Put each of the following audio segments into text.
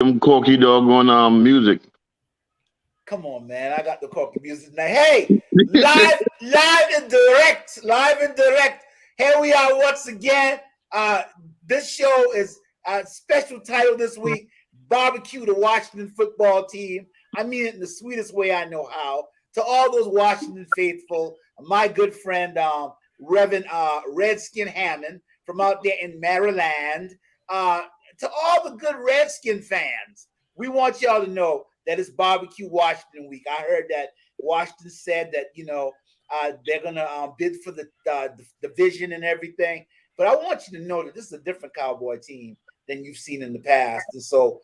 Them corky doggone music. Come on, man. I got the corporate music now. Hey, live and direct. Here we are once again. This show is a special title this week, Bbq the Washington football team. I mean it in the sweetest way I know how. To all those Washington faithful, my good friend, Reverend Redskin Hammond from out there in Maryland. To all the good Redskin fans, we want y'all to know that it's Bbq Washington week. I heard that Washington said that, they're going to bid for the division and everything. But I want you to know that this is a different Cowboy team than you've seen in the past. And so,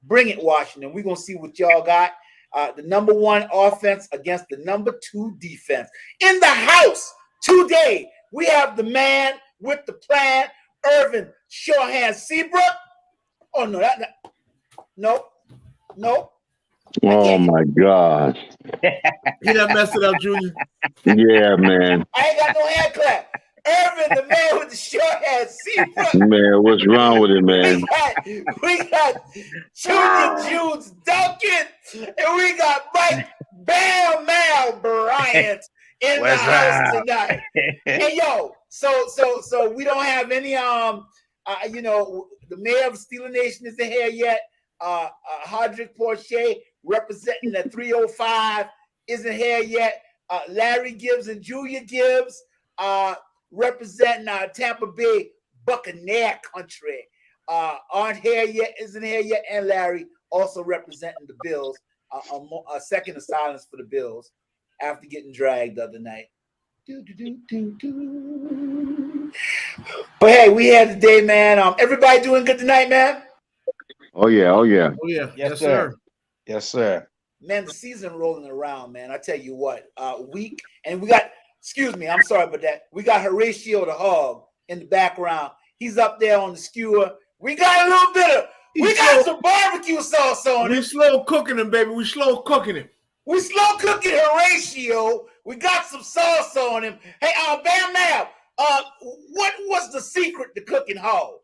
bring it, Washington. We're going to see what y'all got. The number one offense against the number two defense. In the house today, we have the man with the plan, Irvin Shorehand Seabrook. Oh, no. Oh my God! You done messed it up, Junior. Yeah, man. I ain't got no hand clap. Irvin, the man with the short hand Seabrook. Man, what's wrong with it, man? We got Junior Judes Duncan, and we got Mike Bam Mal Bryant in the house tonight. Hey, yo, so we don't have any the mayor of Steeler Nation isn't here yet. Hodrick Porcher representing the 305 isn't here yet. Larry Gibbs and Julia Gibbs representing Tampa Bay Buccaneer country aren't here yet, isn't here yet. And Larry also representing the Bills, a second of silence for the Bills after getting dragged the other night. But hey, we had the day, man. Everybody doing good tonight, man? Oh yeah. Yes, sir. Yes, sir. Man, the season rolling around, man. I tell you what, week, and we got, excuse me, I'm sorry about that. We got Horatio the Hog in the background. He's up there on the skewer. We got a little bit of, we got some barbecue sauce on it. We slow cooking him, baby. We slow cooking him. We slow cooking Horatio. We got some sauce on him. Hey, Bam Mal, what was the secret to cooking hog?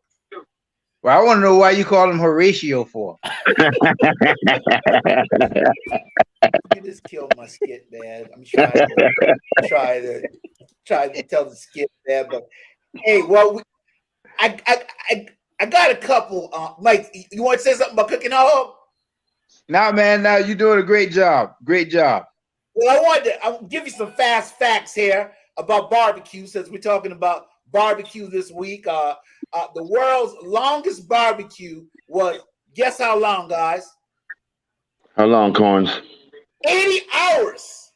Well, I want to know why you call him Horatio for. You just killed my skit, man. I'm trying to tell the skit there, but hey, well, I got a couple. Mike, you want to say something about cooking hog? Nah, man. Now you're doing a great job. Great job. Well, I'll give you some fast facts here about barbecue, since we're talking about barbecue this week. The world's longest barbecue was, guess how long, guys? How long, Corns? 80 hours.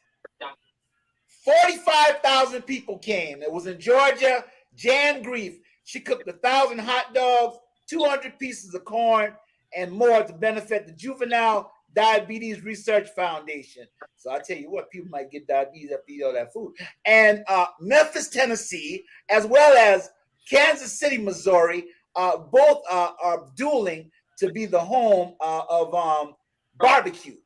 45,000 people came. It was in Georgia. Jan Grief, she cooked 1,000 hot dogs, 200 pieces of corn, and more to benefit the Juvenile Diabetes Research Foundation. So I tell you what, people might get diabetes after eat all that food. And Memphis, Tennessee, as well as Kansas City, Missouri, both are dueling to be the home of barbecue.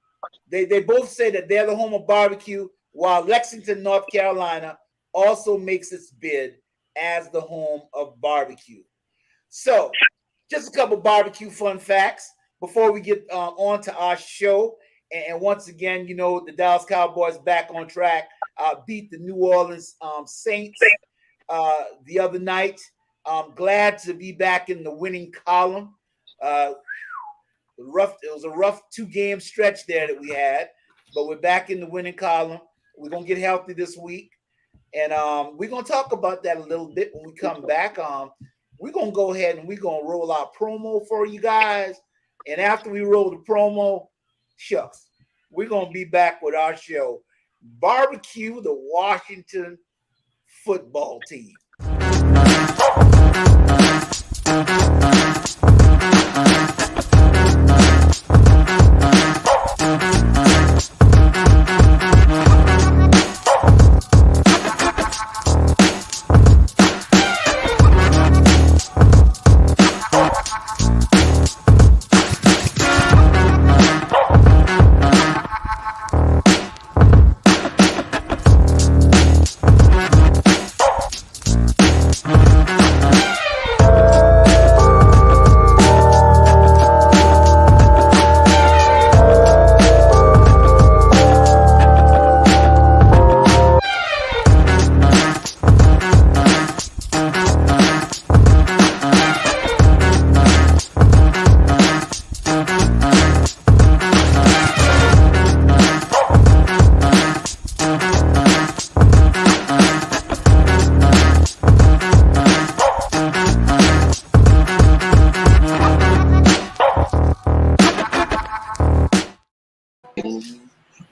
They both say that they're the home of barbecue, while Lexington, North Carolina also makes its bid as the home of barbecue. So just a couple barbecue fun facts before we get on to our show. And once again, the Dallas Cowboys back on track, beat the New Orleans Saints the other night. I'm glad to be back in the winning column. It was a rough 2-game stretch there that we had, but we're back in the winning column. We're going to get healthy this week. And we're going to talk about that a little bit when we come back. We're going to go ahead and we're going to roll our promo for you guys. And after we roll the promo, shucks, we're going to be back with our show, Bbq the Washington football team.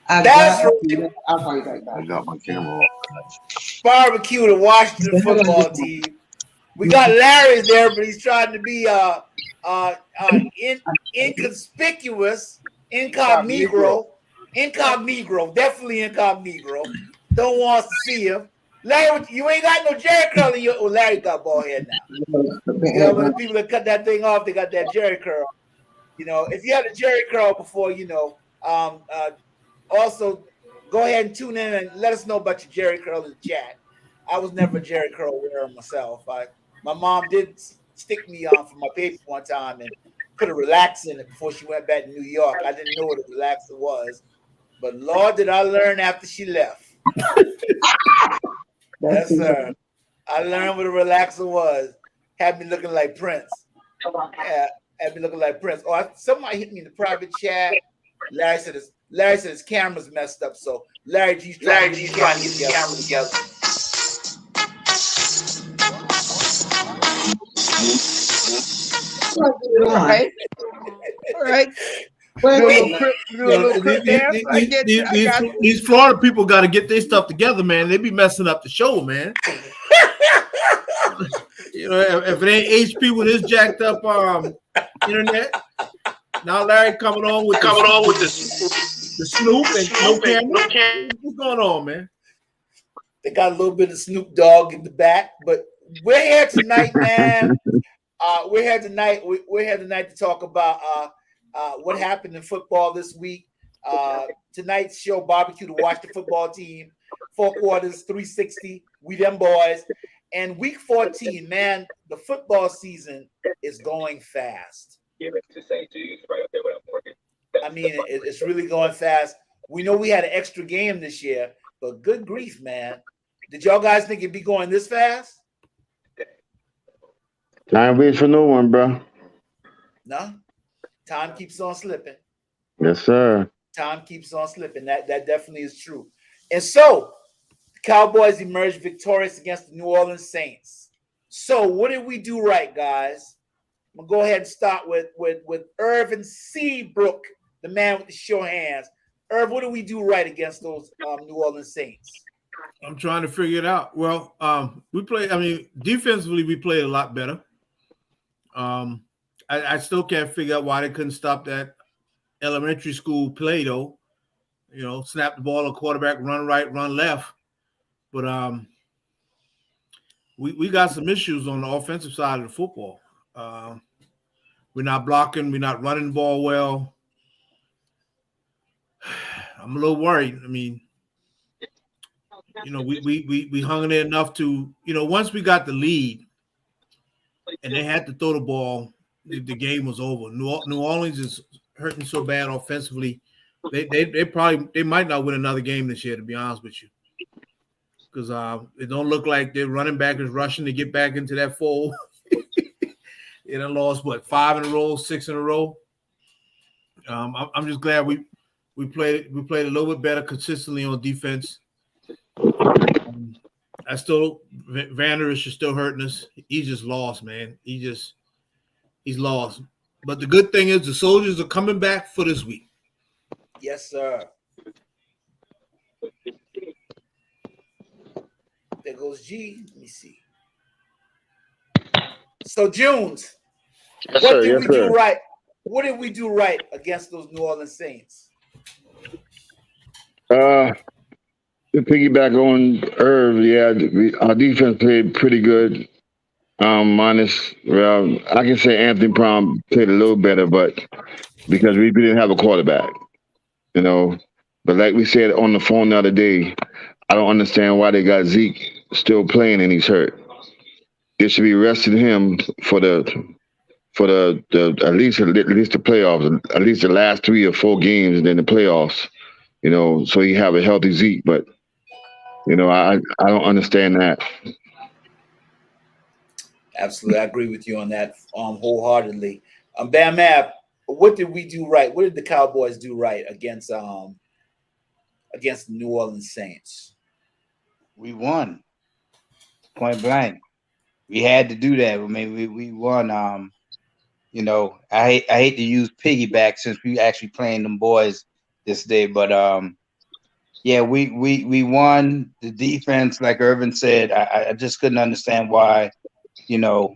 That's right. I got my camera off. Barbecue, the Washington football team. We got Larry there, but he's trying to be inconspicuous, incognito, definitely incognito. Don't want us to see him. Larry, you ain't got no Jerry curl in your. Oh, Larry got bald head now. You know, when the people that cut that thing off, they got that Jerry curl. You know, if you had a Jerry curl before, you know, also go ahead and tune in and let us know about your Jerry curl in the chat. I was never a Jerry curl wearer myself. My mom did stick me on for my paper one time and put a relaxer in it before she went back to New York. I didn't know what a relaxer was, but Lord, did I learn after she left. Yes, sir. I learned what a relaxer was. Had me looking like Prince. Yeah, had me looking like Prince. Oh, somebody hit me in the private chat. Larry said his camera's messed up. So Larry G's trying to get the camera together. All right. These Florida people got to get their stuff together, man. They be messing up the show, man. You know, if it ain't HP with his jacked up internet, now Larry coming on with the Snoop and no camera. What's going on, man? They got a little bit of Snoop Dogg in the back, but we're here tonight, man. We're here tonight. We're here tonight to talk about what happened in football this week. Tonight's show, Barbecue to watch the football team. 4 quarters, 360. We them boys. And week 14, man, the football season is going fast. I mean, it's really going fast. We know we had an extra game this year, but good grief, man. Did y'all guys think it'd be going this fast? Time waits for no one, bro. No. Time keeps on slipping. Yes, sir. Time keeps on slipping. That definitely is true. And so the Cowboys emerged victorious against the New Orleans Saints. So what did we do right, guys? I'm gonna go ahead and start with Irvin Seabrook, the man with the sure hands. Irv, what do we do right against those New Orleans Saints? I'm trying to figure it out. Well, defensively, we played a lot better. I still can't figure out why they couldn't stop that elementary school play, though. You know, snap the ball, a quarterback, run right, run left. But we got some issues on the offensive side of the football. We're not blocking. We're not running the ball well. I'm a little worried. I mean, you know, we hung in there enough to, you know, once we got the lead and they had to throw the ball, the game was over. New Orleans is hurting so bad offensively. They might not win another game this year, to be honest with you, because it don't look like their running back is rushing to get back into that fold. They done lost 5 in a row, 6 in a row. I'm just glad we played a little bit better consistently on defense. Vander is still hurting us. He's just lost, man. He's lost. But the good thing is the soldiers are coming back for this week. Yes, sir. There goes G. Let me see. So, Junes, what did we do right? What did we do right against those New Orleans Saints? To piggyback on Irv, our defense played pretty good. Minus, well, I can say Anthony Brown played a little better, but because we didn't have a quarterback, you know. But like we said on the phone the other day, I don't understand why they got Zeke still playing and he's hurt. They should be resting him for the at least the playoffs, at least the last 3 or 4 games, and then the playoffs. You know, so you have a healthy Zeke, but you know, I don't understand that. Absolutely, I agree with you on that wholeheartedly. Bam Ab, what did we do right? What did the Cowboys do right against the New Orleans Saints? We won, point blank. We had to do that. I mean, we won. You know, I hate to use piggyback since we actually playing them boys this day, but Yeah, we won. The defense, like Irvin said, I just couldn't understand why. You know,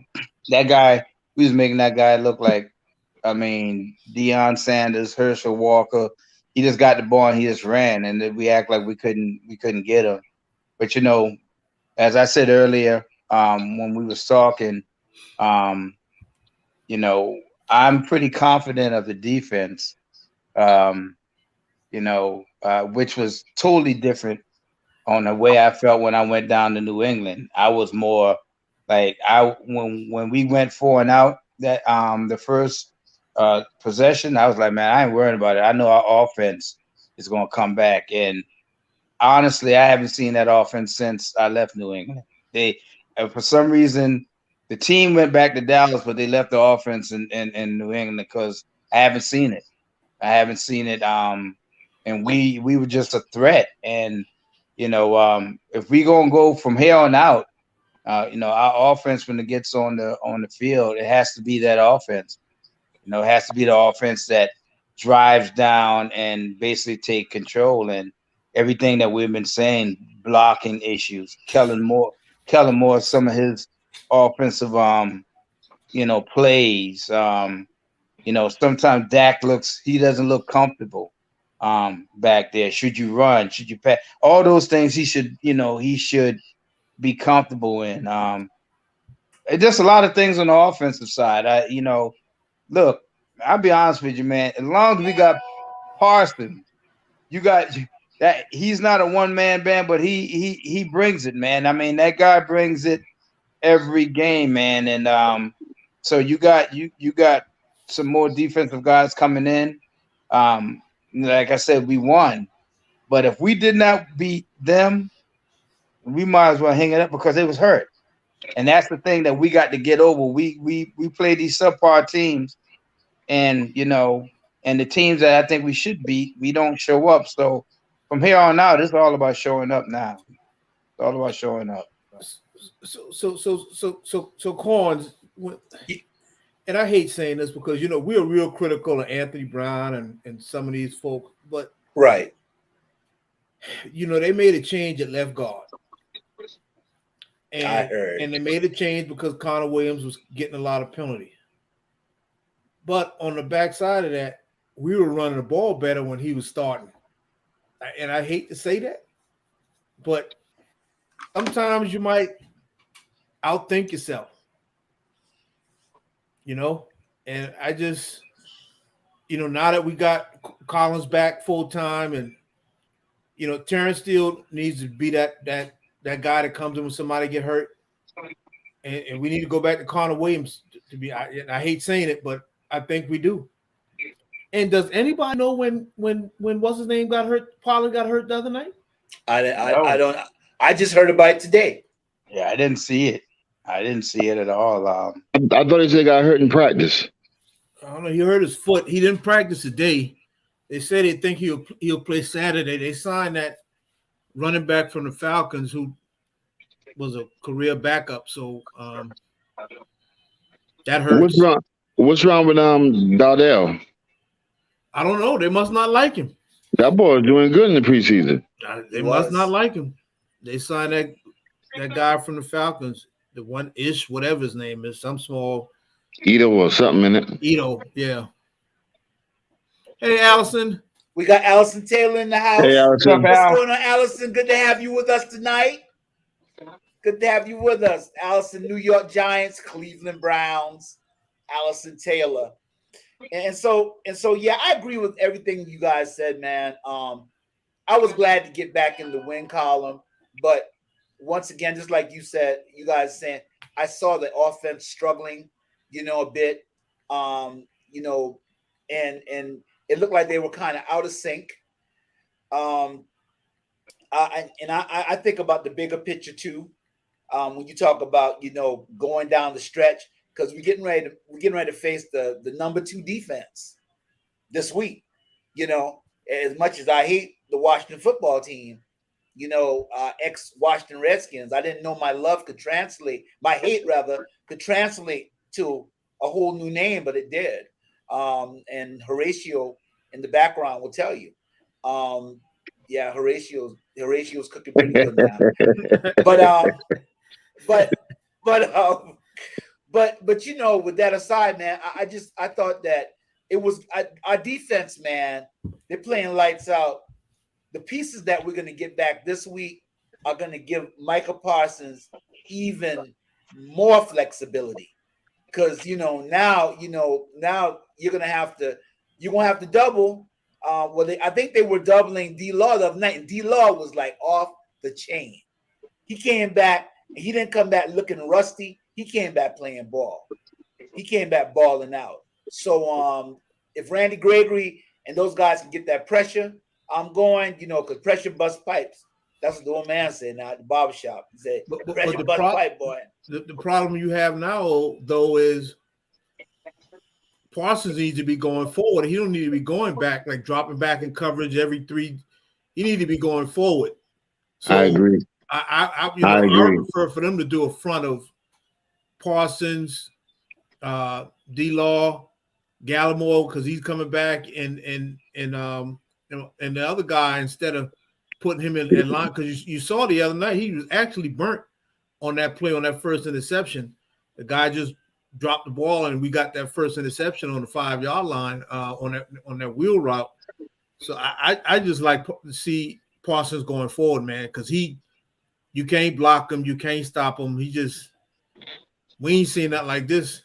that guy, we was making that guy look like, I mean, Deion Sanders, Herschel Walker. He just got the ball and he just ran, and then we act like we couldn't get him. But as I said earlier, when we was talking, um, you know, I'm pretty confident of the defense. Um, which was totally different on the way I felt when I went down to New England. I was more like when we went 4 and out that the first possession, I was like, man, I ain't worrying about it. I know our offense is gonna come back. And honestly, I haven't seen that offense since I left New England. They for some reason the team went back to Dallas, but they left the offense in New England because I haven't seen it. I haven't seen it. And we were just a threat. And if we gonna go from here on out, our offense when it gets on the field, it has to be that offense. It has to be the offense that drives down and basically take control and everything that we've been saying, blocking issues. Kellen Moore, some of his offensive plays. Sometimes Dak he doesn't look comfortable back there. Should you run? Should you pass? All those things he should be comfortable in. Just a lot of things on the offensive side. Look, I'll be honest with you, man. As long as we got Parsons, you got that. He's not a one man band, but he brings it, man. I mean, that guy brings it every game, man. And so you got some more defensive guys coming in. Like I said, we won, but if we did not beat them, we might as well hang it up because it was hurt. And that's the thing that we got to get over. We play these subpar teams, and and the teams that I think we should beat, we don't show up. So from here on out, it's all about showing up now. It's all about showing up. So Corns, and I hate saying this because we're real critical of Anthony Brown and some of these folks, but Right. They made a change at left guard. I And heard. they made a change because Connor Williams was getting a lot of penalty. But on the backside of that, we were running the ball better when he was starting. And I hate to say that, but sometimes you might outthink yourself. And I just, now that we got Collins back full time, and Terrence Steele needs to be that guy that comes in when somebody get hurt, and we need to go back to Connor Williams to be. I hate saying it, but I think we do. And does anybody know when what's his name got hurt? Pollard got hurt the other night. I don't. I just heard about it today. Yeah, I didn't see it. I didn't see it at all. I thought he said he got hurt in practice. I don't know. He hurt his foot. He didn't practice today. They said they think he'll play Saturday. They signed that running back from the Falcons who was a career backup. So that hurts. What's wrong with Dowdell? I don't know. They must not like him. That boy is doing good in the preseason. They must not like him. They signed that guy from the Falcons, the one Ish, whatever his name is, some small Ito or something in it. Ito, yeah. Hey, Allison. We got Allison Taylor in the house. Hey, Allison. What's going on, Allison? Good to have you with us tonight. Good to have you with us. Allison, New York Giants, Cleveland Browns, Allison Taylor. And so, yeah, I agree with everything you guys said, man. I was glad to get back in the win column, but once again, just like you said, you guys saying, I saw the offense struggling, a bit, and it looked like they were kind of out of sync. I think about the bigger picture too. When you talk about, going down the stretch, because we're getting ready to face the number 2 defense this week. As much as I hate the Washington football team, ex-Washington Redskins, I didn't know my hate could translate to a whole new name, but it did. And Horatio in the background will tell you. Yeah, Horatio's cooking pretty good now. But you know, with that aside, man, I thought that it was our defense, man. They're playing lights out. The pieces that we're going to get back this week are going to give Micah Parsons even more flexibility, because now you're going to have to double. I think they were doubling D-Law the other night, and D-Law was like off the chain. He came back, and he didn't come back looking rusty. He came back playing ball. He came back balling out. So if Randy Gregory and those guys can get that pressure, I'm going, because pressure busts pipes. That's what the old man said now at the barbershop. He said, pressure busts pipe, boy. The problem you have now, though, is Parsons needs to be going forward. He don't need to be going back, like dropping back in coverage every 3. He need to be going forward. So I agree. I agree. prefer for them to do a front of Parsons, D-Law, Gallimore, because he's coming back, and the other guy, instead of putting him in line, because you saw the other night he was actually burnt on that play, on that first interception. The guy just dropped the ball, and we got that first interception on the 5-yard line on that wheel route. So I just like to see Parsons going forward, man, because you can't block him, you can't stop him. We ain't seen that like this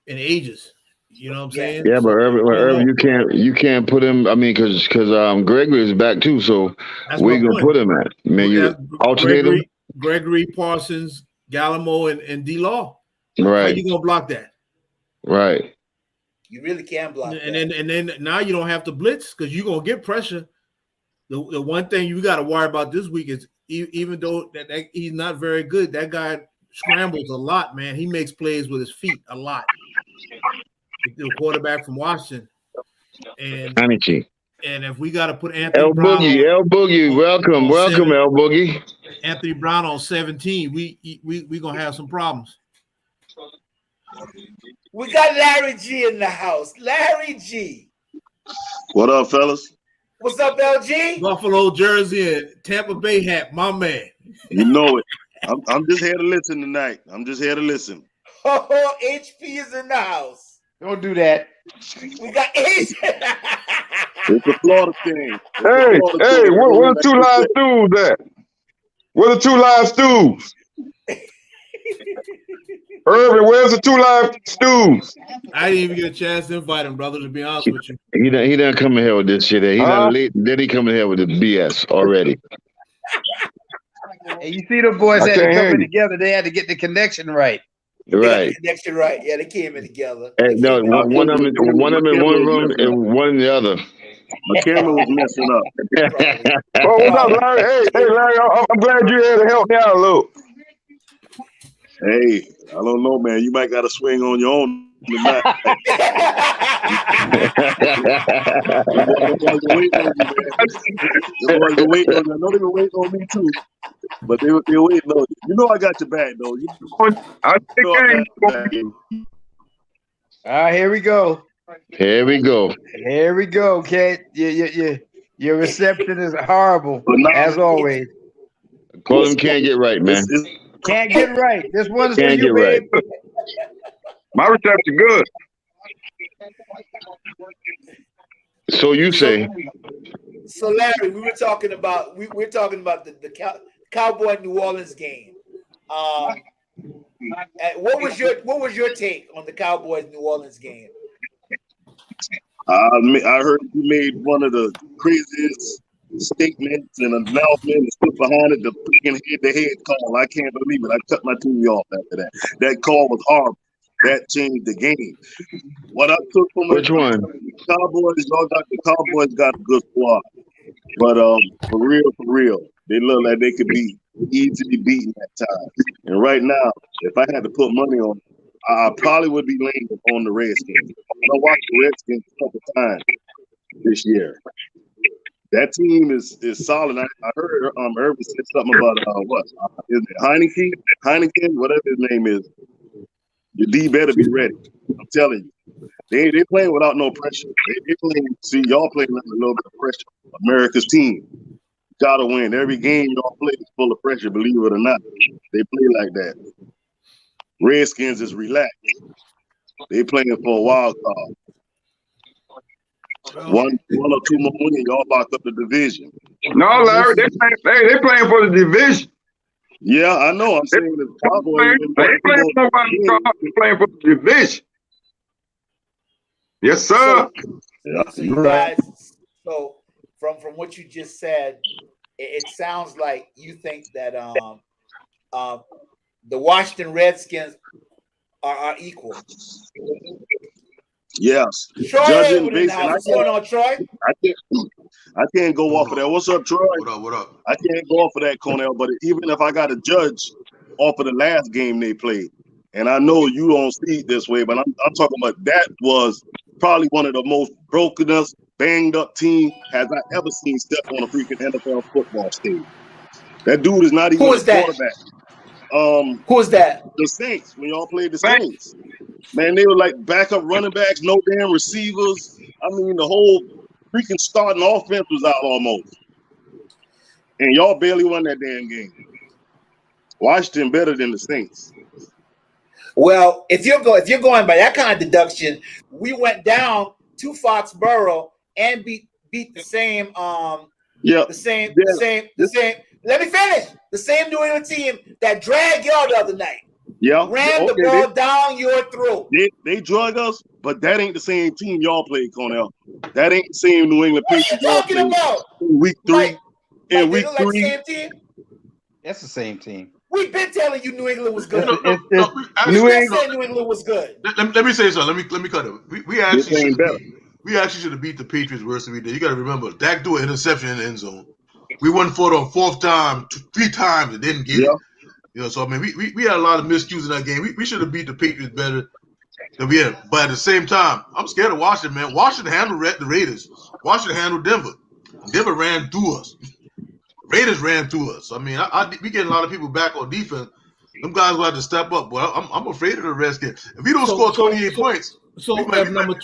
in ages. You know what I'm saying? Yeah, but Irvin, you can't put him. I mean, because Gregory is back too. So where you gonna put him at? Man, you alternate him. Gregory, Parsons, Gallimore, and D-Law. Right. How you gonna block that? Right. You really can block that. And then now you don't have to blitz because you're gonna get pressure. The one thing you got to worry about this week is even though that he's not very good, that guy scrambles a lot, man. He makes plays with his feet a lot. The quarterback from Washington, and if we got to put Anthony Brown El Boogie, welcome, El Boogie. Anthony Brown on 17, we gonna have some problems. We got Larry G in the house. Larry G. What up, fellas? What's up, LG? Buffalo jersey and Tampa Bay hat, my man. You know it. I'm just here to listen tonight. I'm just here to listen. Oh, HP is in the house. Don't do that. We got HP. It's a Florida thing. Hey, where the 2 live stools at? Where the 2 live stools? Irvin, where's the 2 live stools? I didn't even get a chance to invite him, brother, to be honest with you. He done come in here with this shit. He done late. Then he coming here with the BS already. Hey, you see the boys had to come in together. They had to get the connection right. Right. Connection right. Yeah, they came in together. No, one of them in one room and one in the other. My camera was messing up. Oh, what's up, Larry? Hey, Larry, I'm glad you're here to help me out a little. Hey, I don't know, man. You might got to swing on your own tonight. They were waiting on you. I know they were waiting on me too, but they were waiting on you. You know I got your back, though. Here we go. Here we go. Here we go, Kate. Your reception is horrible, as always. Call him can't get right, man. Can't get right. This one's for Can't you, get right. babe. My reception good. So you say. So Larry, we're talking about the Cowboy New Orleans game. What was your take on the Cowboys New Orleans game? I heard you made one of the craziest statements and announcements and stood behind it, the freaking head-to-head call. I can't believe it. I cut my TV off after that. That call was horrible. That changed the game. What I took from Which one? The Cowboys got a good squad. But for real, they look like they could be easily beaten at times. And right now, if I had to put money on it, I probably would be leaning on the Redskins. I watched the Redskins a couple times this year. That team is solid. I heard Irvin said something about what is it Heineken, whatever his name is. Your D better be ready. I'm telling you, they playing without no pressure. They playing. See, y'all playing with a little bit of pressure. America's team. Gotta win. Every game y'all play is full of pressure, believe it or not. They play like that. Redskins is relaxed. They playing for a wild card. One or two more wins, y'all lock up the division. No, Larry, they playing for the division. Yeah, I know. I'm saying the Cowboys. They ain't playing for nobody. They playing for the division. Yes, sir. So you guys, so from what you just said, it sounds like you think that the Washington Redskins are equal. Yes. Troy, Judging based, what's going on, Troy? I can't go off of that. What's up, Troy? What up? I can't go off of that, Cornell. But even if I got to judge off of the last game they played, and I know you don't see it this way, but I'm talking about that was probably one of the most brokenest, banged up team has I ever seen step on a freaking NFL football stage. That dude is not even a quarterback. Who is that? The Saints. When y'all played the Saints, man, they were like backup running backs, no damn receivers. I mean, the whole freaking starting offense was out almost, and y'all barely won that damn game. Washington better than the Saints. Well, if you're going by that kind of deduction, we went down to Foxborough and beat the same the same. Let me finish. The same New England team that dragged y'all the other night. Yeah, ran the ball down your throat. They drug us, but that ain't the same team y'all played, Cornell. That ain't the same New England Patriots y'all played. What are you talking about? In week 3. In week 3. Like the same team? That's the same team. We've been telling you New England was good. New England was good. Let me say something. Let me cut it. We actually should have beat the Patriots worse than we did. You got to remember, Dak threw an interception in the end zone. We went for it on 4th time, 3 times, and didn't get it. You know, so I mean, we had a lot of miscues in that game. We should have beat the Patriots better than we had. But at the same time, I'm scared of Washington, man. Washington handled the Raiders. Washington handled Denver. Denver ran through us. Raiders ran through us. I mean, we getting a lot of people back on defense. Them guys will have to step up. But I'm afraid of the Redskins. If we don't score 28 points, if number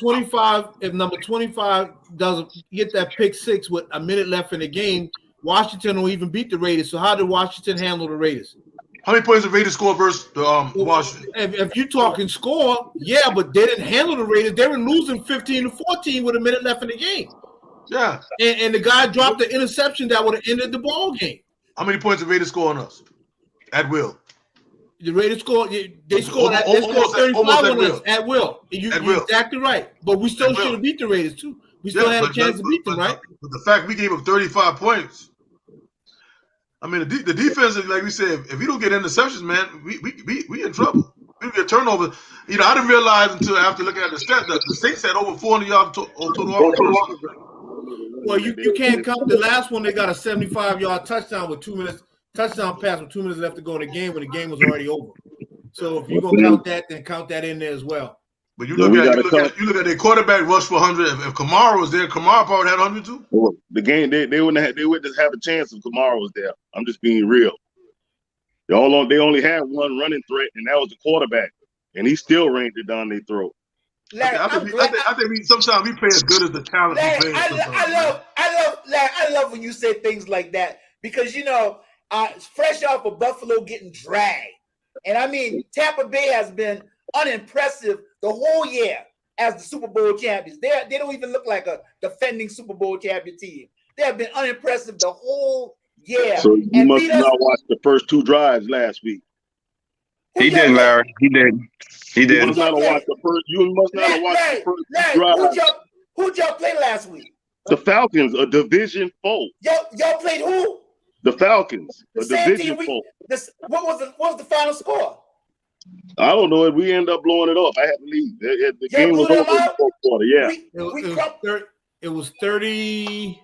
25 doesn't get that pick 6 with a minute left in the game, Washington will even beat the Raiders. So how did Washington handle the Raiders? How many points did Raiders score versus Washington? If you're talking score, yeah, but they didn't handle the Raiders. They were losing 15-14 with a minute left in the game. Yeah. And the guy dropped the interception that would have ended the ball game. How many points did Raiders score on us? At will. The Raiders scored. They scored 35 on us at will. You're exactly right. But we still should have beat the Raiders too. We still had a chance to beat them, right? But the fact we gave up 35 points. I mean, the defense, like we said, if we don't get interceptions, man, we in trouble. We get turnovers. You know, I didn't realize until after looking at the stats that the Saints had over 400 yards total offense. Well, you can't count the last one. They got a 75-yard touchdown with 2 minutes. Touchdown pass with 2 minutes left to go in the game when the game was already over. So if you're gonna count that, then count that in there as well. But you look at their quarterback rush for 100. If Kamara was there, Kamara probably had 100 too. Well, the game they wouldn't have a chance if Kamara was there. I'm just being real. They only had one running threat, and that was the quarterback, and he still rained it down their throat. I think sometimes we play as good as the talent we play. I love when you say things like that because fresh off of Buffalo getting dragged, and I mean Tampa Bay has been unimpressive the whole year as the Super Bowl champions. They don't even look like a defending Super Bowl champion team. They have been unimpressive the whole year. So you must not watch the first 2 drives last week. He did, Larry. He did. You must not have watched the first. You must not have watched the first 2 drives. Who'd y'all play last week? The Falcons, a division foe. Y'all played who? The Falcons, a division foe. What was the final score? I don't know. We ended up blowing it up. I had to leave. The game was over in the 4th quarter. Yeah. It was 30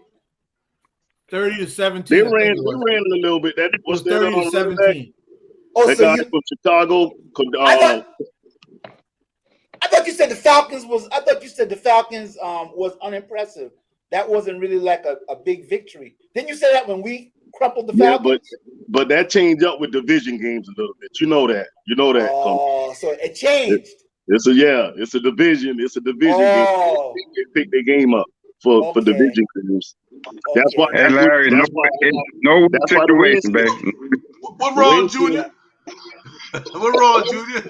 to 17. They ran a little bit. That was 30 to 17. That guy from Chicago. I thought you said the Falcons was. I thought you said the Falcons was unimpressive. That wasn't really like a big victory. Didn't you say that when we crumpled the Falcons? Yeah, but that changed up with division games a little bit. You know that. Oh, so it changed. It's a division. It's a division game. They pick their game up. for division games. That's why. Hey, Larry, That's why. no That's why the situation, Redskins. baby. What wrong, Junior? What wrong, Junior?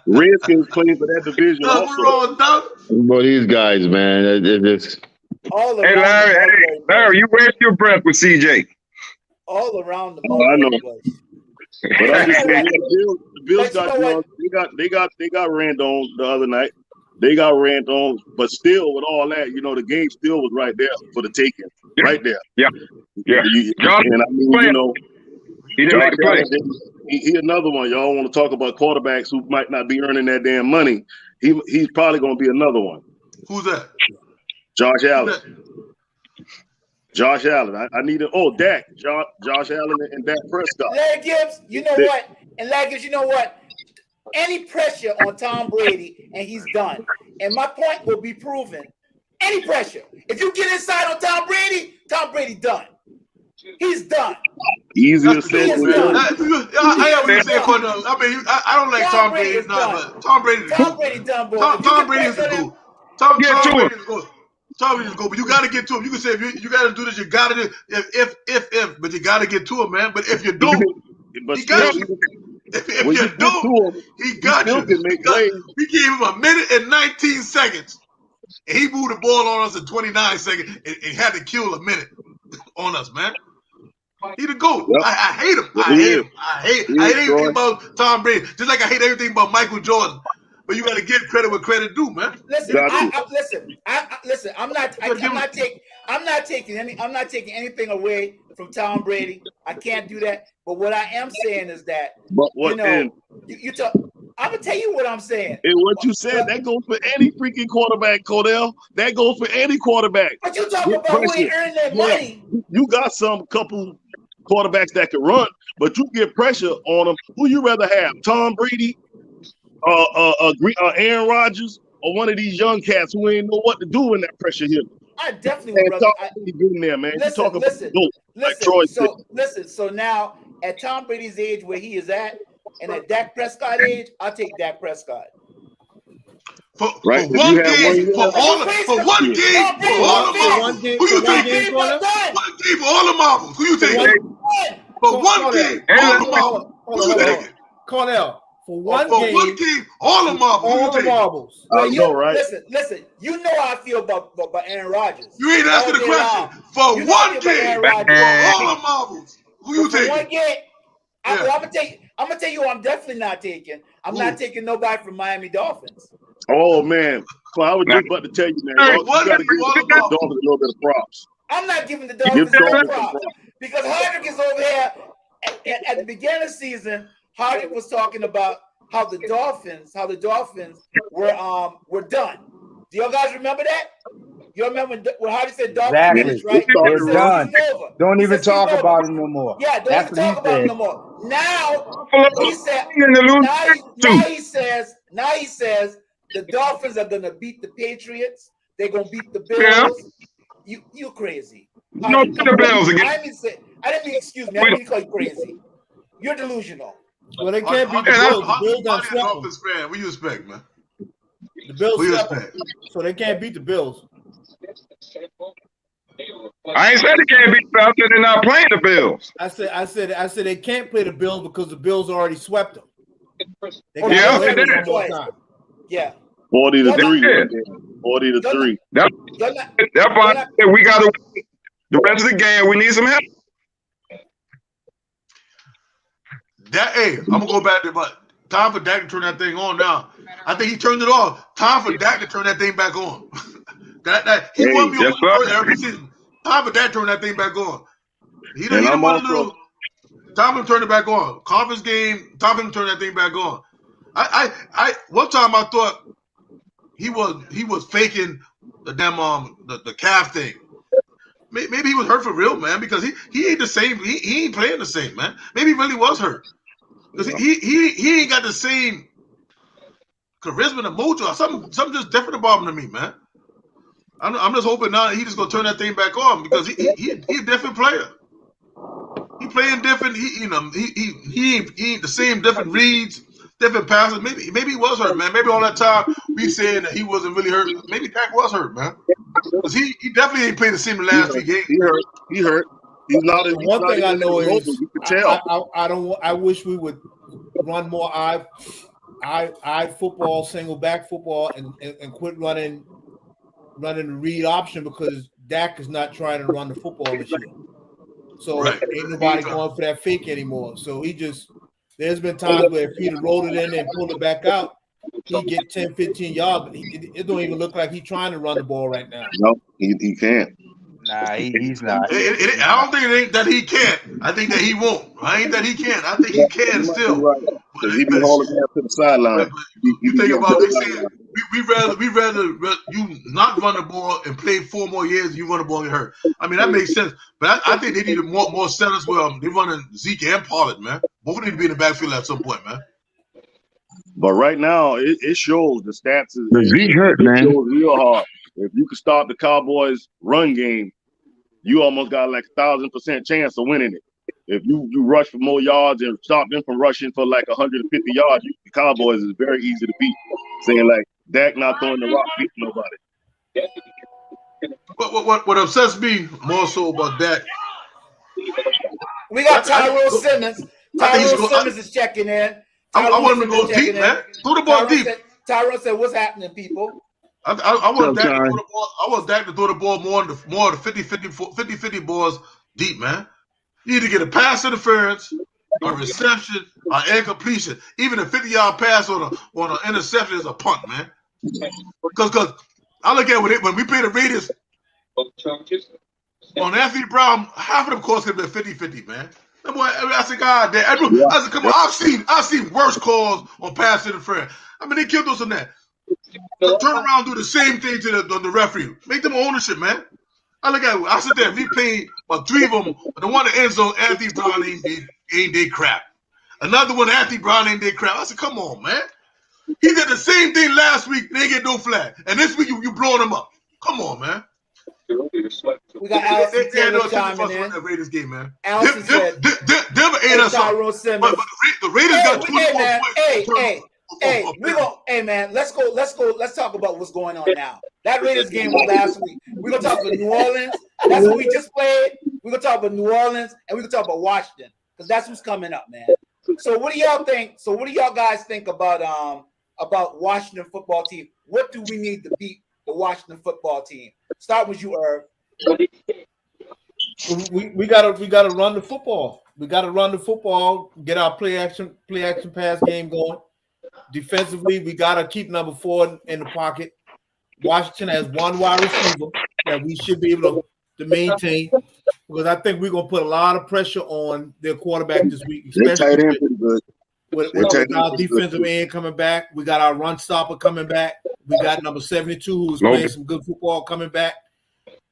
Redskins playing for that division What also. wrong, Doug? But these guys, man, it's All Hey, around Larry, the hey, mulberry bush. Larry, you waste your breath with CJ. All around the Oh, I know. mulberry bush. But I'm just saying, the Bills But you know what? they got ran on the other night. They got ran on, but still, with all that, the game still was right there for the taking, right there. Yeah. Josh, And I mean, he didn't make the play. He another one. Y'all want to talk about quarterbacks who might not be earning that damn money. He's probably going to be another one. Who's that? Josh Allen. Josh Allen. I need Dak. Josh Allen and Dak Prescott. Larry Gibbs, you know what? And Larry Gibbs, you know what? Any pressure on Tom Brady, and he's done. And my point will be proven. Any pressure. If you get inside on Tom Brady done. He's done. Easier said than done. I don't like Tom Brady, but Tom Brady. Tom Brady done, boy. Tom Brady is the goal. Tom Brady is the goal. Tom Brady is the goal. But you got to get to him. You can say if you got to do this, you got to do if, but you got to get to him, man. But if you don't, he got you. If you don't, he got you. We gave him a minute and 19 seconds. And he moved the ball on us in 29 seconds and had to kill a minute on us, man. He the GOAT. Yep. I hate him. I hate everything about Tom Brady. Just like I hate everything about Michael Jordan. But you got to give credit where credit due, man. Listen, I'm not taking anything away from Tom Brady. I can't do that. But what I am saying is that I'm gonna tell you what I'm saying. And what you said, that goes for any freaking quarterback, Cordell. That goes for any quarterback. But you talking about who ain't earning their money. You got some couple quarterbacks that can run, but you get pressure on them. Who you rather have, Tom Brady, Aaron Rodgers, or one of these young cats who ain't know what to do in that pressure here? I definitely would rather. Been there, man. Listen. So now at Tom Brady's age, where he is at, and at Dak Prescott age, I'll take Dak Prescott. For one game, for all of them. Who you taking? One game for all the marbles. Who you taking? For one game, all the marbles. Who you taking? Cornell. For one game, all the marbles. All the marbles. Right? Listen. You know how I feel about Aaron Rodgers. You ain't asking the question. For one game, all the marbles. Who you taking? For one game, I'm gonna tell you who I'm definitely not taking. I'm not taking nobody from Miami Dolphins. Oh man, well, I was just about to tell you, man. You got to give the Dolphins a little bit of props. I'm not giving the Dolphins no props because Hardrick is over here at the beginning of the season. Hardrick was talking about how the Dolphins were done. Do y'all guys remember that? You remember when Hardrick said Dolphins, exactly. Right? They're done. Don't even talk about it no more. Yeah, don't even talk about it no more. Now he said. Now he says the Dolphins are gonna beat the Patriots. They're gonna beat the Bills. Yeah. You crazy? No, the Bills again. I didn't mean excuse me. I didn't call you crazy. You're delusional. Well, they can't beat the Bills. The Bills don't swept Dolphins fan. What you expect, man? The Bills so they can't beat the Bills. I ain't said they can't beat the Bills. I said they're not playing the Bills. I said they can't play the Bills because the Bills already swept them. Yeah. 40-3. 40-3. That's why I said we got to win the rest of the game. We need some help. I'm gonna go back to but time for Dak to turn that thing on now. I think he turned it off. Time for Dak to turn that thing back on. He won me over every season. Time for Dak to turn that thing back on. He didn't want a little. Time to turn it back on. Conference game. Time to turn that thing back on. I one time I thought he was faking the damn the calf thing. Maybe he was hurt for real, man, because he ain't the same. He ain't playing the same, man. Maybe he really was hurt because he ain't got the same charisma and mojo. Something just different about him to me, man. I'm just hoping now he just gonna turn that thing back on because he a different player. He playing different. He ain't the same. Different reads, different passes. Maybe he was hurt, man. Maybe all that time we saying that he wasn't really hurt. Maybe Dak was hurt, man. Because he definitely ain't played the same the last 3 games. He hurt. He's not. One thing I know is you can tell. I wish we would run more I football, single back football, and quit running the read option because Dak is not trying to run the football this year. So ain't nobody going for that fake anymore. So there's been times where if he'd have rolled it in and pulled it back out, he'd get 10, 15 yards. But it don't even look like he's trying to run the ball right now. No, he can't. Nah, he's not. I don't think it ain't that he can't. I think that he won't. I ain't that he can't. I think he can still. Right. He be hauling ass to the sideline. You think about they saying we rather you not run the ball and play 4 more years than you run the ball and get hurt. I mean that makes sense. But I think they need more centers. Well, they're running Zeke and Pollard, man. Both need to be in the backfield at some point, man. But right now, it shows the stats. The Zeke hurt, man. It shows real hard. If you could stop the Cowboys' run game, you almost got like 1,000% chance of winning it. If you rush for more yards and stop them from rushing for like 150 yards, the Cowboys is very easy to beat. Saying like Dak not throwing the rock beats nobody. What upsets me more so about Dak? We got Tyrell Simmons. Tyrell Simmons is checking in. I want him to go deep, man. Throw the ball deep. Tyrell said, "What's happening, people?" I want Dak to throw the ball. I want Dak to throw the ball more of the 50-50 balls deep, man. You need to get a pass interference, a reception, an incompletion. Even a 50-yard pass on an interception is a punt, man. Because I look at when we play the Raiders on Anthony Brown, half of them calls could have been 50-50, man. I said, God damn. I said, come on, I've seen worse calls on pass interference. I mean, they killed us on that. Turn around and do the same thing to the referee. Make them ownership, man. I sit there, we played about 3 of them. The one in the end zone, Anthony Brown ain't they crap. Another one, Anthony Brown ain't they crap. I said, come on, man. He did the same thing last week, they get no flag. And this week you blowing them up. Come on, man. We got Allison Taylor chiming in. That Raiders game, man. Allison said, Denver ate us up. But the Raiders got 24 points. Hey man, let's go. Let's talk about what's going on now. That Raiders game was last week. We're gonna talk about New Orleans. That's what we just played. We're gonna talk about New Orleans and we're gonna talk about Washington because that's what's coming up, man. So what do y'all think? So what do y'all guys think about Washington football team? What do we need to beat the Washington football team? Start with you, Irv. We gotta run the football. We gotta run the football. Get our play action pass game going. Defensively, we got to keep number 4 in the pocket. Washington has 1 wide receiver that we should be able to maintain because I think we're going to put a lot of pressure on their quarterback this week, especially with our defensive end coming back. We got our run stopper coming back. We got number 72 who's playing some good football coming back.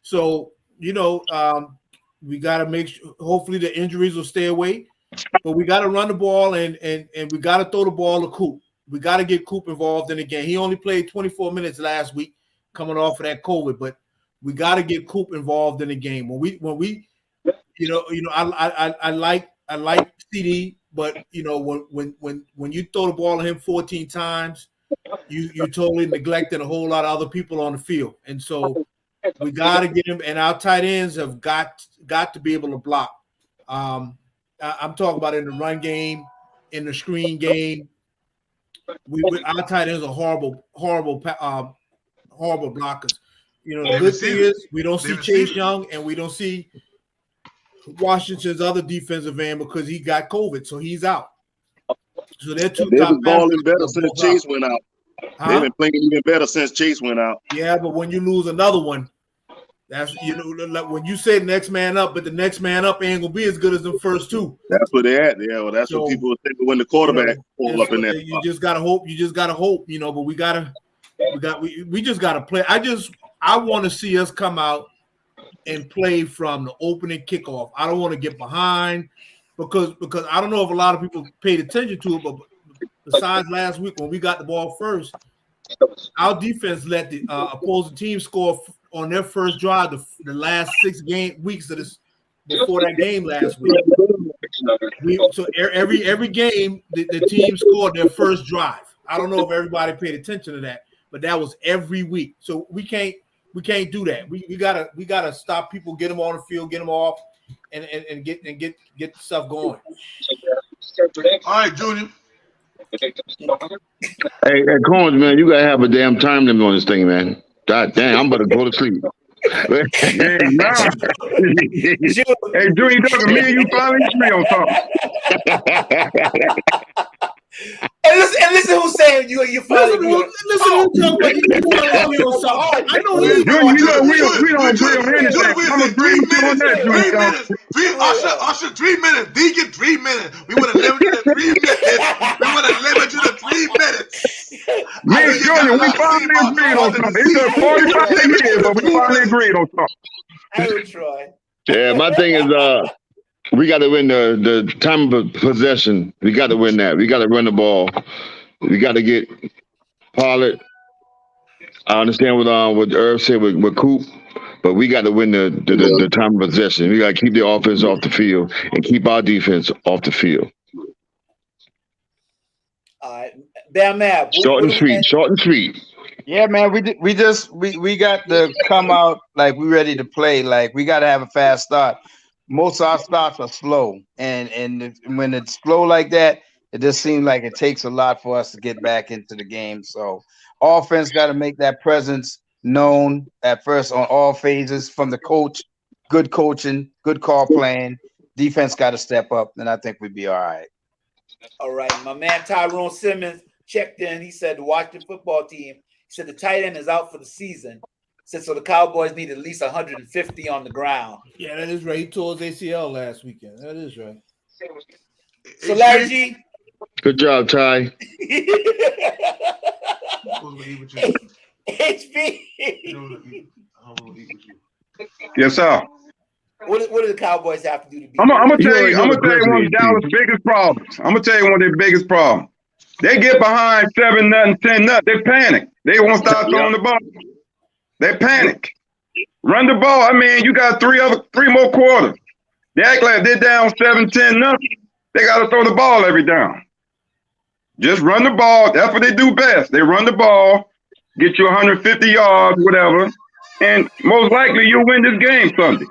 So, we got to make sure, hopefully the injuries will stay away, but we got to run the ball and we got to throw the ball to Coop. We got to get Coop involved in the game. He only played 24 minutes last week coming off of that COVID, but we got to get Coop involved in the game. When we I like CD, but when you throw the ball at him 14 times, you totally neglected a whole lot of other people on the field. And so we got to get him, and our tight ends have got to be able to block. I'm talking about in the run game, in the screen game. Our tight ends are horrible blockers. The good thing is we don't see Chase Young and we don't see Washington's other defensive end because he got COVID, so he's out. So they're 2 They've top been balling better since Chase went out. They've been playing even better since Chase went out. Yeah, but when you lose another one, that's like when you say next man up, but the next man up ain't gonna be as good as the first 2. That's where they're at. Yeah, well, that's what people are thinking when the quarterback fall up in there. You just gotta hope. But we just gotta play. I want to see us come out and play from the opening kickoff. I don't want to get behind because I don't know if a lot of people paid attention to it, but besides last week when we got the ball first, our defense let the opposing team score on their first drive the last 6 weeks of this before that game last week. So every game the team scored their first drive. I don't know if everybody paid attention to that, but that was every week. So we can't We can't do that. We gotta stop people, get them on the field, get them off, and get stuff going. All right, Junior. Hey, Combs, man, you gotta have a damn time limit on this thing, man. God damn, I'm about to go to sleep. Yeah, nah. Hey, Junior, talking me and you finally agree on something. And listen who's saying you finally Listen who talking about you finally agree on something. I know he. Junior, you know we don't agree on anything. I'm agreeing with you on that, Junior. Usher, 3 minutes. Deacon, 3 minutes. We want to limit you to 3 minutes. We want to limit you to 3 minutes. Me and Junior, we finally agreed on something. It took 45 years, but we finally agreed on something. I would try. Yeah, my thing is, we got to win the time of possession. We got to win that. We got to run the ball. We got to get Pollard. I understand what Irv said with Coop, but we got to win the time of possession. We got to keep the offense off the field and keep our defense off the field. All right, Bam Mab. Short and sweet. Yeah, man, we got to come out like we ready to play. Like we got to have a fast start. Most of our starts are slow, and when it's slow like that, it just seems like it takes a lot for us to get back into the game. So offense got to make that presence known at first on all phases from the coach. Good coaching, good call playing. Defense got to step up, and I think we'd be all right. All right, my man Tyrone Simmons checked in. He said the Washington football team. He said the tight end is out for the season. He said so the Cowboys need at least 150 on the ground. Yeah, that is right. He tore his ACL last weekend. That is right. So Larry G. Good job, Ty. HB. Yes, sir. What do the Cowboys have to do to beat? I'm gonna tell you one of Dallas' biggest problems. I'm gonna tell you one of their biggest problems. They get behind 7-0, 10-0. They panic. They won't start throwing the ball. They panic. Run the ball. I mean, you got three more quarters. They act like they're down 7-10-0. They got to throw the ball every down. Just run the ball. That's what they do best. They run the ball, get you 150 yards, whatever, and most likely you'll win this game Sunday.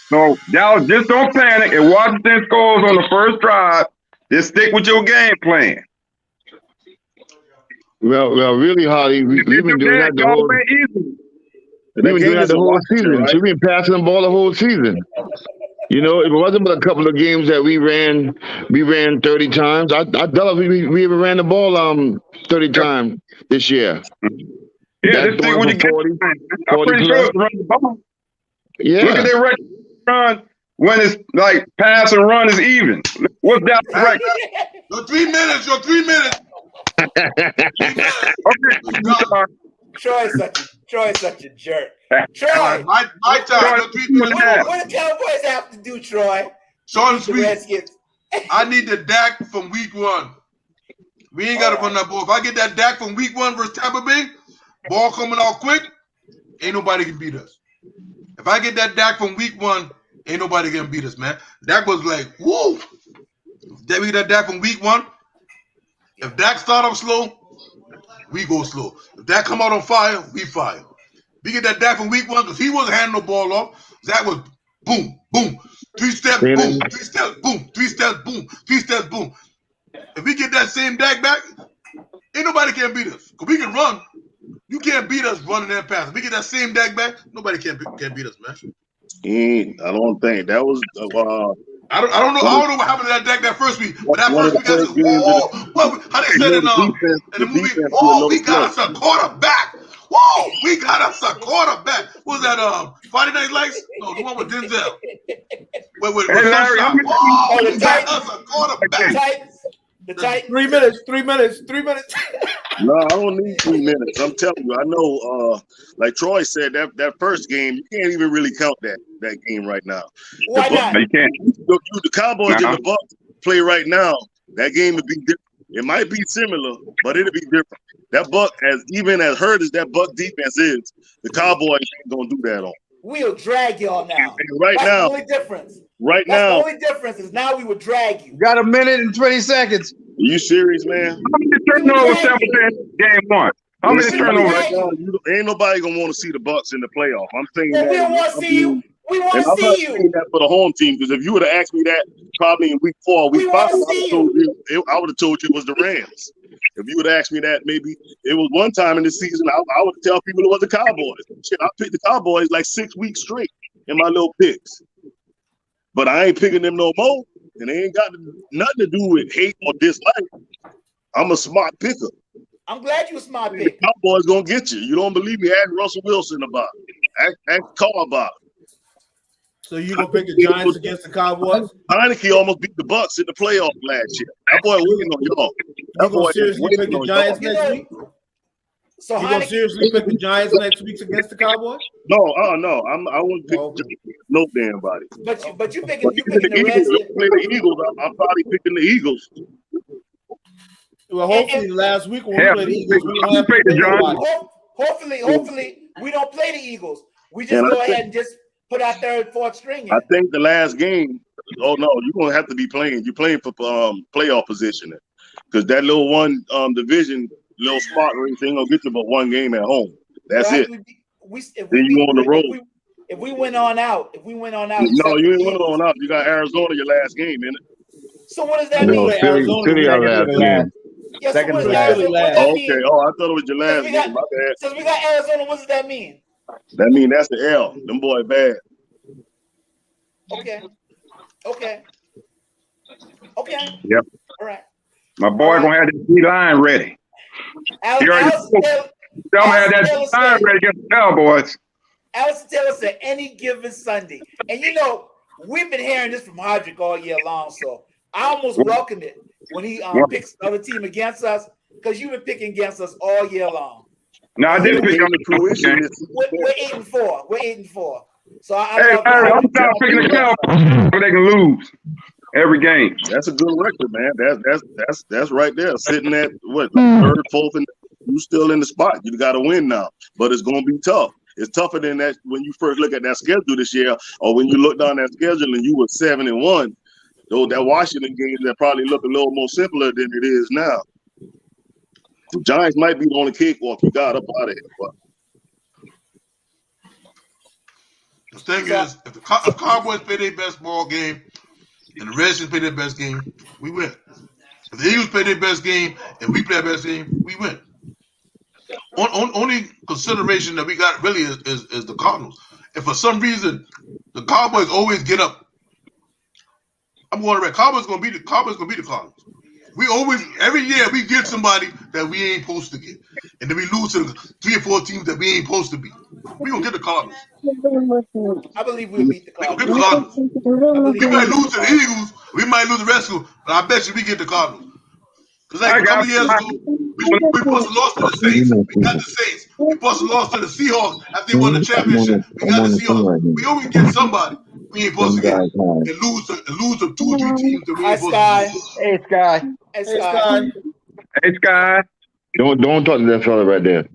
So Dallas, just don't panic. And Washington scores on the first drive. Just stick with your game plan. Well, really, Hardy, we've been doing that the whole. We've been doing that the whole season. Right? We've been passing the ball the whole season. You know, it wasn't but a couple of games that we ran 30 times. I doubt if we ever ran the ball 30 times this year. Yeah, this thing with the 40 I'm pretty sure it's run the ball. Yeah. Look at their record run when it's like pass and run is even. What's that record? Your 3 minutes. Your 3 minutes. Troy's such a jerk. Troy, my time. what do the Cowboys have to do, Troy? Short and sweet. I need the Dak from week 1. We ain't got to run that ball. If I get that Dak from week 1 versus Tampa Bay, ball coming out quick, ain't nobody can beat us. If I get that Dak from week 1, ain't nobody can beat us, man. Dak was like, woo. If we get that Dak from week 1, if Dak start up slow, we go slow. If Dak come out on fire, we fire. We get that Dak from week 1 because he wasn't handing the ball off. Dak was boom, boom, 3 steps, boom, 3 steps, boom, 3 steps, boom, 3 steps, boom. If we get that same Dak back, ain't nobody can beat us. Because we can run. You can't beat us running and passing. If we get that same Dak back, nobody can beat us, man. I don't think that was. I don't know. I don't know what happened to that Dak that first week. But that first week, I said, how they said it in the movie? Oh, we got us a quarterback. Whoa, we got us a quarterback. What was that? Friday Night Lights? No, the one with Denzel. With Larry, we got us a quarterback. The tight. 3 minutes. 3 minutes. 3 minutes. No, I don't need 3 minutes. I'm telling you, I know. Like Troy said, that first game, you can't even really count that game right now. Why not? You can't. The Cowboys and the Bucks play right now. That game would be different. It might be similar, but it'll be different. That Buck, even as hurt as that Buck defense is, the Cowboys ain't gonna do that on. We'll drag y'all now. That's the only difference. The only difference is now we would drag you. Got a minute and 20 seconds. Are you serious, man? How many turnovers in game 1? How many turnovers? Right now, ain't nobody gonna want to see the Bucks in the playoff. I'm saying that. We don't want to see you. We want to see you. Saying that for the home team, because if you would have asked me that probably in week 4, week 5, I would have told you it was the Rams. If you would have asked me that, maybe it was one time in the season, I would tell people it was the Cowboys. Shit, I picked the Cowboys like 6 weeks straight in my little picks. But I ain't picking them no more, and they ain't got nothing to do with hate or dislike. I'm a smart picker. I'm glad you a smart pick. The Cowboys gonna get you. You don't believe me? Ask Russell Wilson about it. Ask Carr about it. So you gonna pick the Giants against the Cowboys? Heineke almost beat the Bucks in the playoff last year. That boy waiting on y'all. You gonna seriously pick the Giants next week? So you gonna seriously pick the Giants next week against the Cowboys? No, no. I wouldn't pick no damn body. But you picking the Reds. Play the Eagles. I'm probably picking the Eagles. Well, hopefully last week when we play the Eagles, we don't have to pick nobody. Hopefully we don't play the Eagles. We just go ahead and just put our third, fourth string in. I think the last game. Oh no, you're gonna have to be playing. You're playing for playoff positioning, because that little one division, little spot race ain't gonna get you but one game at home. That's it. Then you on the road. If we went on out, no, you ain't went on out. You got Arizona your last game, innit? So what does that mean? City our last game. Yeah, so what does that mean? Okay. Oh, I thought it was your last game. My bad. Since we got Arizona, what does that mean? That mean that's the L. Them boy bad. Okay. Yep. All right. My boy gonna have the D-line ready. He already had that D-line ready against the Cowboys. Allison Taylor said any given Sunday. And you know, we've been hearing this from Hodrick all year long, so I almost welcomed it when he picks another team against us, because you've been picking against us all year long. No, I didn't pick on the fruition. We're 8-4. We're 8-4. So I'm not picking the Cowboys so they can lose every game. That's a good record, man. That's right there. Sitting at what, third, fourth, and you still in the spot. You got to win now, but it's gonna be tough. It's tougher than that when you first look at that schedule this year, or when you look down that schedule and you were 7-1. Though that Washington game that probably look a little more simpler than it is now. The Giants might be the only cakewalk you got up out of here. But the thing is, if the Cowboys play their best ball game and the Redskins play their best game, we win. If the Eagles play their best game and we play our best game, we win. Only consideration that we got really is the Cardinals. And for some reason, the Cowboys always get up. I'm going to bet Cowboys gonna beat the Cardinals. We always, every year, we get somebody that we ain't supposed to get, and then we lose to 3 or 4 teams that we ain't supposed to beat. We gonna get the Cardinals. I believe we'll beat the Cardinals. We gonna get the Cardinals. We might lose to the Eagles. We might lose the rest of them, but I bet you we get the Cardinals. Because like a couple years ago, we supposed to lost to the Saints. We got the Saints. We supposed to lost to the Seahawks after they won the championship. We got the Seahawks. We always get somebody we ain't supposed to get and lose to 2 or 3 teams that we ain't supposed to lose. Hey, Sky. Hey, Sky. Don't talk to that fella right there.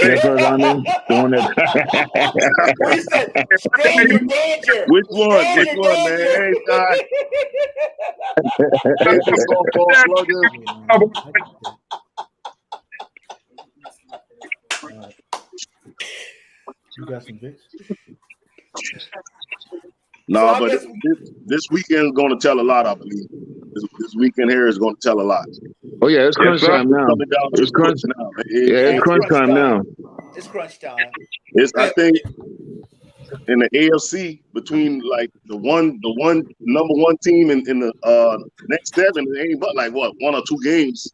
That's what I mean. He said, danger. Which one, man? Hey, Sky. You got some picks? No, but this weekend is going to tell a lot, I believe. This weekend here is going to tell a lot. Oh, yeah, it's crunch time now. It's crunch now. It's crunch time now. It's crunch time. I think in the AFC, between like the number one team in the next 7, it ain't but like what, 1 or 2 games.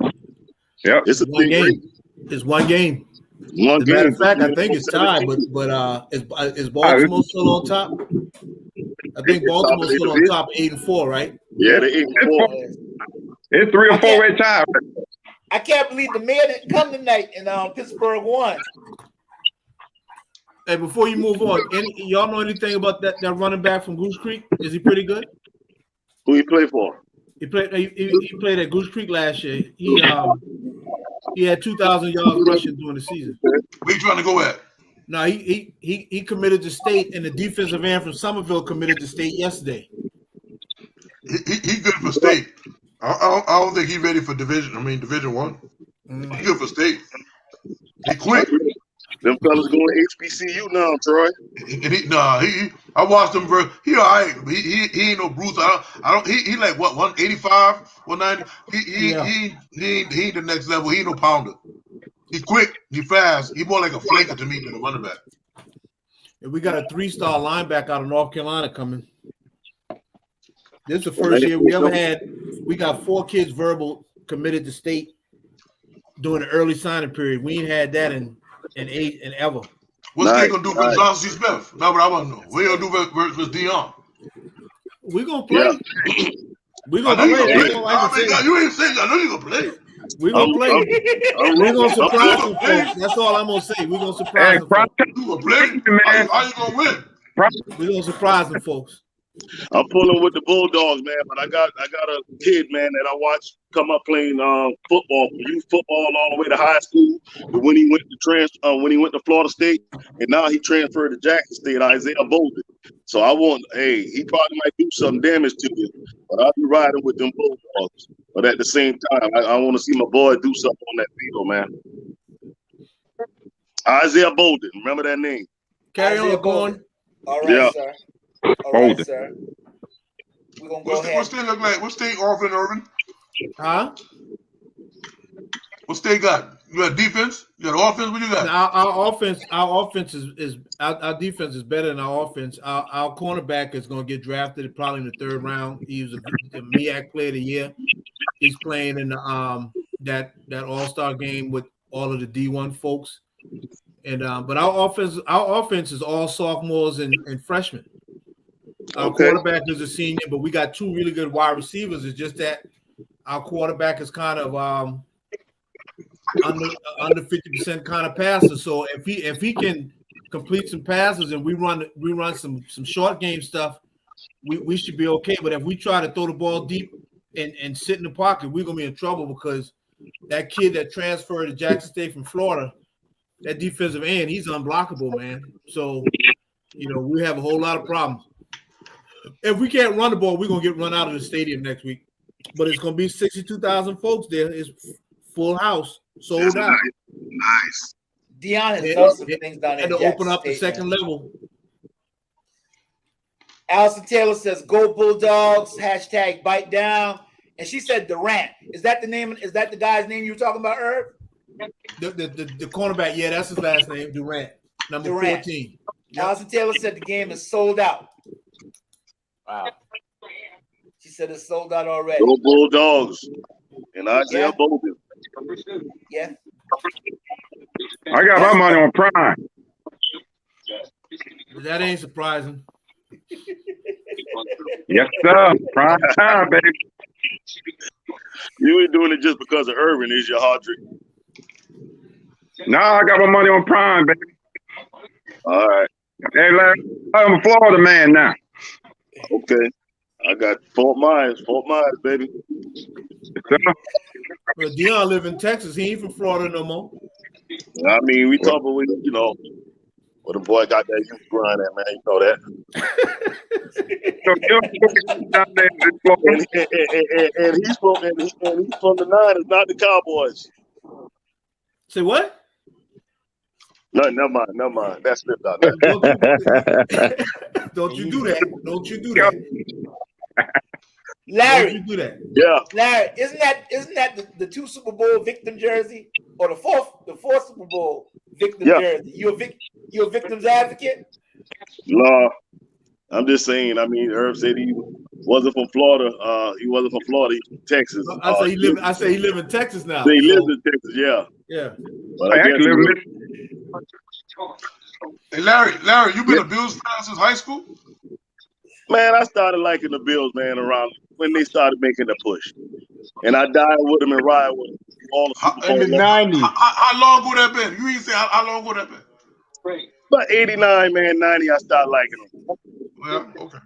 Yeah, it's a big game. It's one game. One As a game. matter of fact, I think it's tied, but is Baltimore still on top? I think Baltimore's still on top, 8-4, right? Yeah, they're 8-4. It's 3 or 4 way tie. I can't believe the man didn't come tonight and Pittsburgh won. Hey, before you move on, y'all know anything about that running back from Goose Creek? Is he pretty good? Who he play for? He played at Goose Creek last year. He had 2,000 yards rushing during the season. Where you trying to go at? No, he committed to state, and the defensive end from Somerville committed to state yesterday. He good for state. I don't think he's ready for Division 1. He good for state. He quit. Them fellas going to HBCU now, Troy. I watched him. He all right. He ain't no Bruce. He like what 185, 190. He ain't the next level. He ain't no pounder. He quick. He fast. He more like a flanker to me than a running back. And we got a 3-star linebacker out of North Carolina coming. This is the first year we ever had. We got 4 kids verbal committed to state during the early signing period. We ain't had that in ever. What's they gonna do with Johnson C. Smith? That's what I want to know. What you gonna do with Dion? We gonna play. Yeah. We gonna play. You ain't saying. I know you gonna play. We gonna play. We're gonna surprise some folks. That's all I'm gonna say. We're gonna surprise them folks. You gonna play? How you gonna win? We're gonna surprise them folks. I'm pulling with the Bulldogs, man. But I got a kid, man, that I watched come up playing football, youth football, all the way to high school. But when he went to Florida State, and now he transferred to Jackson State, Isaiah Bolden. So he probably might do some damage to you, but I'll be riding with them Bulldogs. But at the same time, I want to see my boy do something on that field, man. Isaiah Bolden, remember that name? Carry on, going. All right, sir. All right, sir. We're gonna go ahead. What state look like? What state offense, Irvin? Huh? What state got? You got defense? You got offense? What you got? Our defense is better than our offense. Our cornerback is going to get drafted probably in the 3rd round. He was a MEAC player of the year. He's playing in the that All-Star game with all of the D1 folks. And but our offense is all sophomores and freshmen. Our quarterback is a senior, but we got 2 really good wide receivers. It's just that our quarterback is kind of under 50% kind of passer. So if he can complete some passes and we run some short game stuff, we should be okay. But if we try to throw the ball deep and sit in the pocket, we're gonna be in trouble because that kid that transferred to Jackson State from Florida, that defensive end, he's unblockable, man. So we have a whole lot of problems. If we can't run the ball, we're gonna get run out of the stadium next week. But it's gonna be 62,000 folks there. It's full house, sold out. Nice. Dion has done some things down there. And to open up the second level. Allison Taylor says, "Go Bulldogs!" #bite down. And she said Durant. Is that the name? Is that the guy's name you were talking about, Herb? The cornerback, yeah, that's his last name, Durant, number 14. Yep. Allison Taylor said the game is sold out. Wow. She said it's sold out already. Go Bulldogs. And Isaiah Bolden. Yeah. I got my money on Prime. That ain't surprising. Yes, sir. Prime time, baby. You ain't doing it just because of Irvin, is you, Hardrick? No, I got my money on Prime, baby. All right. Hey, Larry, I'm a Florida man now. Okay. I got Fort Myers, baby. Well, Dion live in Texas. He ain't from Florida no more. I mean, we talk about, well, the boy got that youth grind at, man. You know that. and he's from the Niners, not the Cowboys. Say what? No, never mind. That's slipped out. Don't you do that. Larry, don't you do that. Yeah. Larry, isn't that the 2 Super Bowl victim jersey or the fourth Super Bowl victim jersey? You a victim's advocate? No, I'm just saying. I mean, Herb said he wasn't from Florida. He wasn't from Florida. He's from Texas. I say he live in Texas now. He lives in Texas. Yeah. Yeah. But I guess Hey, Larry, you been a Bills fan since high school? Man, I started liking the Bills, man, around when they started making the push. And I died with them and ride with them. All the in the 90s. How long ago that been? You ain't say how long ago that been? About 89, man, 90, I started liking them. Well, okay.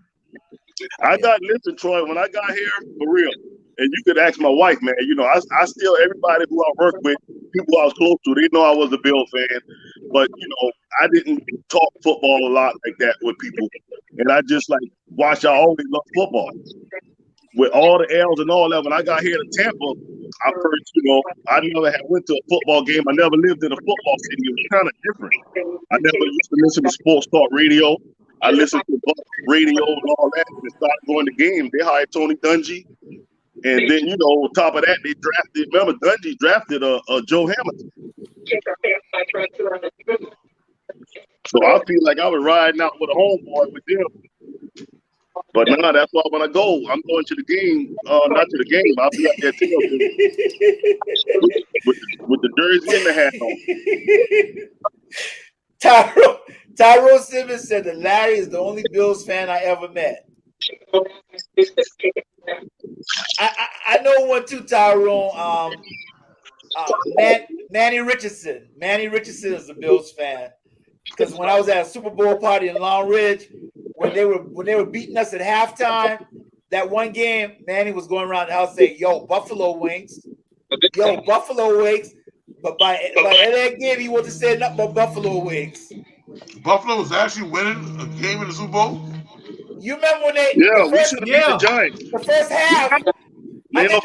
Listen, Troy, when I got here, for real, and you could ask my wife, man, I still, everybody who I work with, people I was close to, they know I was a Bill fan. But, I didn't talk football a lot like that with people. And I just, watch, I always love football. With all the L's and all that, when I got here to Tampa, I first, I never had went to a football game. I never lived in a football city. It was kind of different. I never used to listen to sports talk radio. I listened to Buck radio and all that, and started going to games. They hired Tony Dungy, and then on top of that, they drafted. Remember, Dungy drafted Joe Hamilton. So I feel like I was riding out with a homeboy with them. But no, that's why when I go, I'm going to the game. Not to the game. I'll be out there with the jersey and the hat on. Tyrone Simmons said that Larry is the only Bills fan I ever met. I know one too, Tyrone. Manny Richardson. Manny Richardson is a Bills fan. Because when I was at a Super Bowl party in Long Ridge, when they were beating us at halftime, that one game, Manny was going around the house saying, "Yo, Buffalo wings, yo, Buffalo wings." But by that game, he wasn't saying nothing but Buffalo wings. Buffalo was actually winning a game in the Super Bowl. You remember when they? We should have beat the Giants. The first half. I think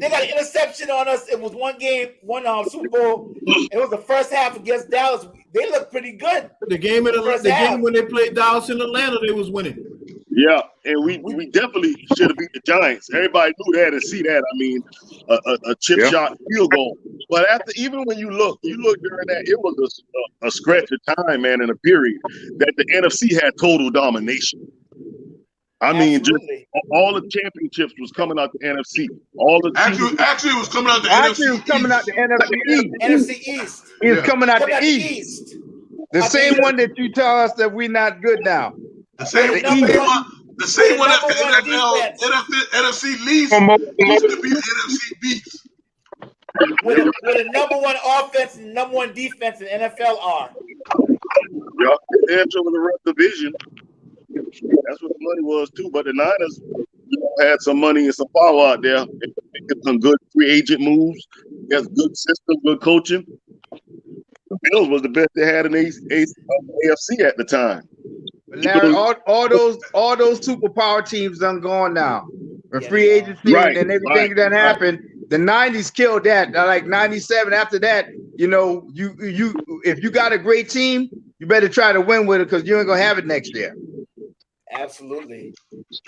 they got an interception on us. It was one game, one Super Bowl. It was the first half against Dallas. They looked pretty good. The game when they played Dallas in Atlanta, they was winning. Yeah, and we definitely should have beat the Giants. Everybody knew that and see that. I mean, a chip shot field goal. But even when you look during that, it was a stretch of time, man, in a period that the NFC had total domination. I mean, just all the championships was coming out the NFC. Actually, it was coming out the NFC. Actually, it was coming out the NFC East. NFC East. It was coming out the East. The same one that you tell us that we're not good now. The same one that the NFC leads used to be the NFC beats. With the number one offense and number one defense in NFL are. Yeah, they're in the division. That's what the money was too. But the Niners had some money and some power out there. They did some good free agent moves. There's good system, good coaching. The Bills was the best they had in the AFC at the time. But now all those superpower teams done gone now. The free agency and everything that happened. The 90s killed that. Like 97. After that, you if you got a great team, you better try to win with it because you ain't gonna have it next year. Absolutely.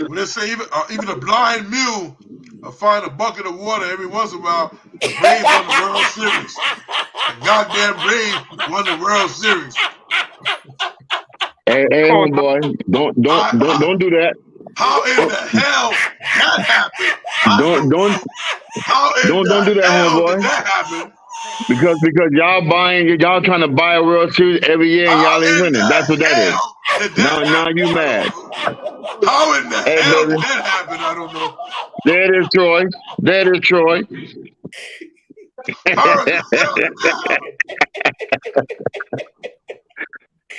When they say even a blind mule will find a bucket of water every once in a while, the Braves won the World Series. The goddamn Braves won the World Series. Hey, boy, don't do that. How in the hell that happened? Don't do that, homeboy. Did that happen? Because y'all trying to buy a World Series every year and y'all ain't winning. That's what that is. Now you mad. How in the hell did that happen? I don't know. There it is, Troy.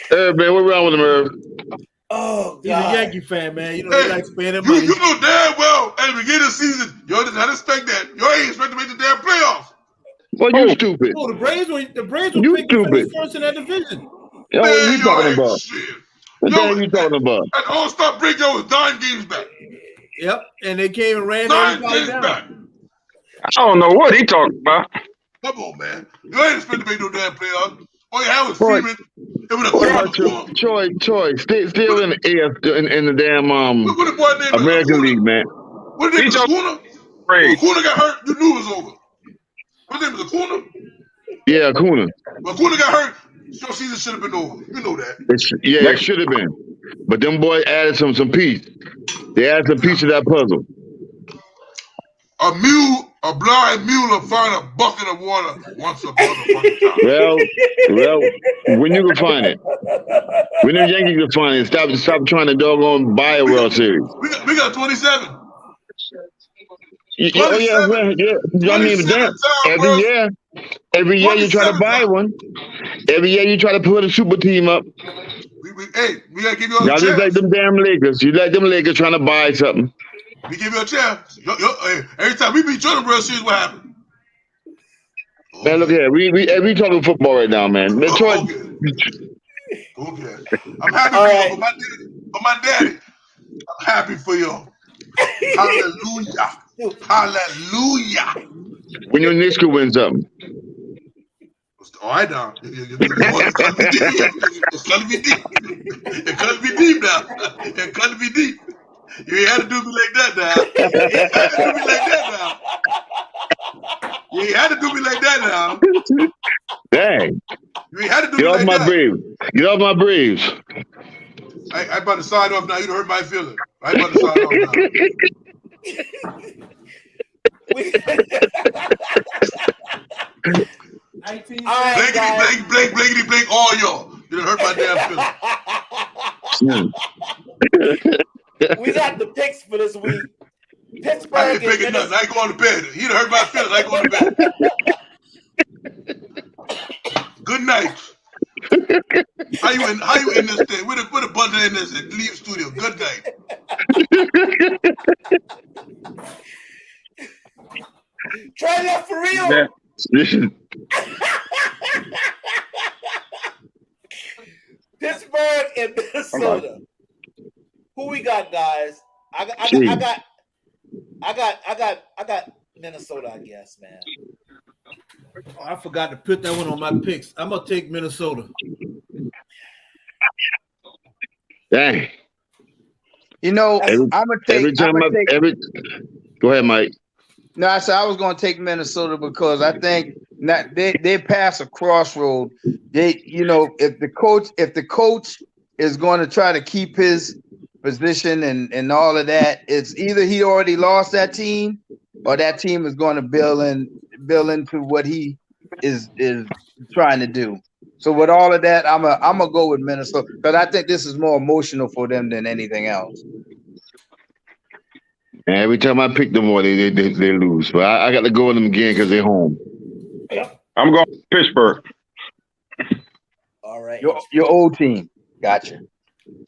Hey, man, what's wrong with him, Irv? Oh, God. He's a Yankee fan, man. You know, he likes spending money. You know damn well at the beginning of the season, y'all did not expect that. Y'all ain't expect to make the damn playoffs. Well, you stupid. Oh, the Braves were you stupid. first in that division. Yo, what are you talking about? Shit. What the hell are you talking about? At All-Star break, y'all was 9 games back. Yep, and they came and ran 9 everybody games down. back. I don't know what he talking about. Come on, man. You ain't expect to make no damn playoffs. All you had was Freeman. It was a Troy, still in the AF in the damn what the boy name American League, man. What name is Acuna? When Acuna got hurt, you knew it was over. What name is Acuna? Yeah, Acuna. When Acuna got hurt, your season should have been over. You know that. It should have been. But them boys added some piece. They added some piece to that puzzle. A blind mule will find a bucket of water once upon a fucking time. Well, when you can find it. When them Yankees can find it, stop trying to doggone buy a World Series. We got 27. Yeah. I mean, every year you try to buy one. Every year you try to put a super team up. We gotta give you a chance. Y'all just like them damn Lakers. You like them Lakers trying to buy something. We give you a chance. Every time we beat Jordan World Series, what happened? Man, look here. We talking football right now, man. Okay. I'm happy for you, for my daddy. I'm happy for you. Hallelujah. Hallelujah. When your Knicks could win something. All right now. It's gonna be deep. It's gonna be deep. It's gonna be deep now. It's gonna be deep. You ain't had to do me like that now. You ain't had to do me like that now. You ain't had to do me like that now. Dang. You ain't had to do Get me off like my that. Braves. Get off my Braves. I about to sign off now. You done hurt my feeling. I about to sign off now. Blink, all y'all. You done hurt my damn feeling. We got the picks for this week. Pittsburgh. I ain't picking nothing. I ain't going to bed. He done hurt my feelings. I ain't going to bed. Good night. How you in this thing? With a button in this and leave studio. Good night. Try that for real. Yeah. Pittsburgh and Minnesota. Who we got, guys? I got Minnesota, I guess, man. Oh, I forgot to put that one on my picks. I'm gonna take Minnesota. Dang. You know, I'm gonna take. Go ahead, Mike. No, I said I was gonna take Minnesota because I think they pass a crossroad. If the coach is going to try to keep his position and all of that, it's either he already lost that team or that team is going to build into what he is trying to do. So with all of that, I'm gonna go with Minnesota because I think this is more emotional for them than anything else. And every time I pick them more, they lose. But I got to go with them again because they're home. I'm going to Pittsburgh. All right. Your old team. Gotcha.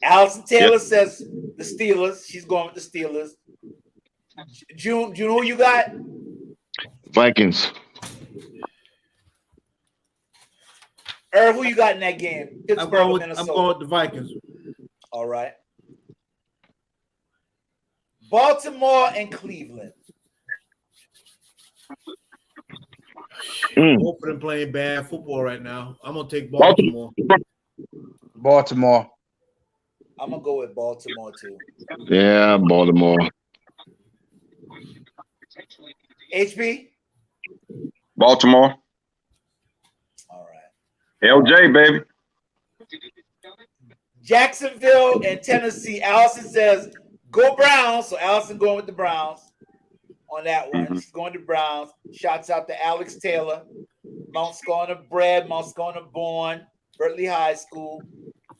Allison Taylor says the Steelers. She's going with the Steelers. June, who you got? Vikings. Irv, who you got in that game? Pittsburgh, Minnesota. I'm going with the Vikings. All right. Baltimore and Cleveland. Both of them playing bad football right now. I'm gonna take Baltimore. Baltimore. I'm gonna go with Baltimore too. Yeah, Baltimore. HB. Baltimore. All right. LJ, baby. Jacksonville and Tennessee. Allison says go Browns. So Allison going with the Browns on that one. Mm-hmm. She's going to Browns. Shouts out to Alex Taylor. Mount Scorner bred, Mount Scorner born, Berkeley High School,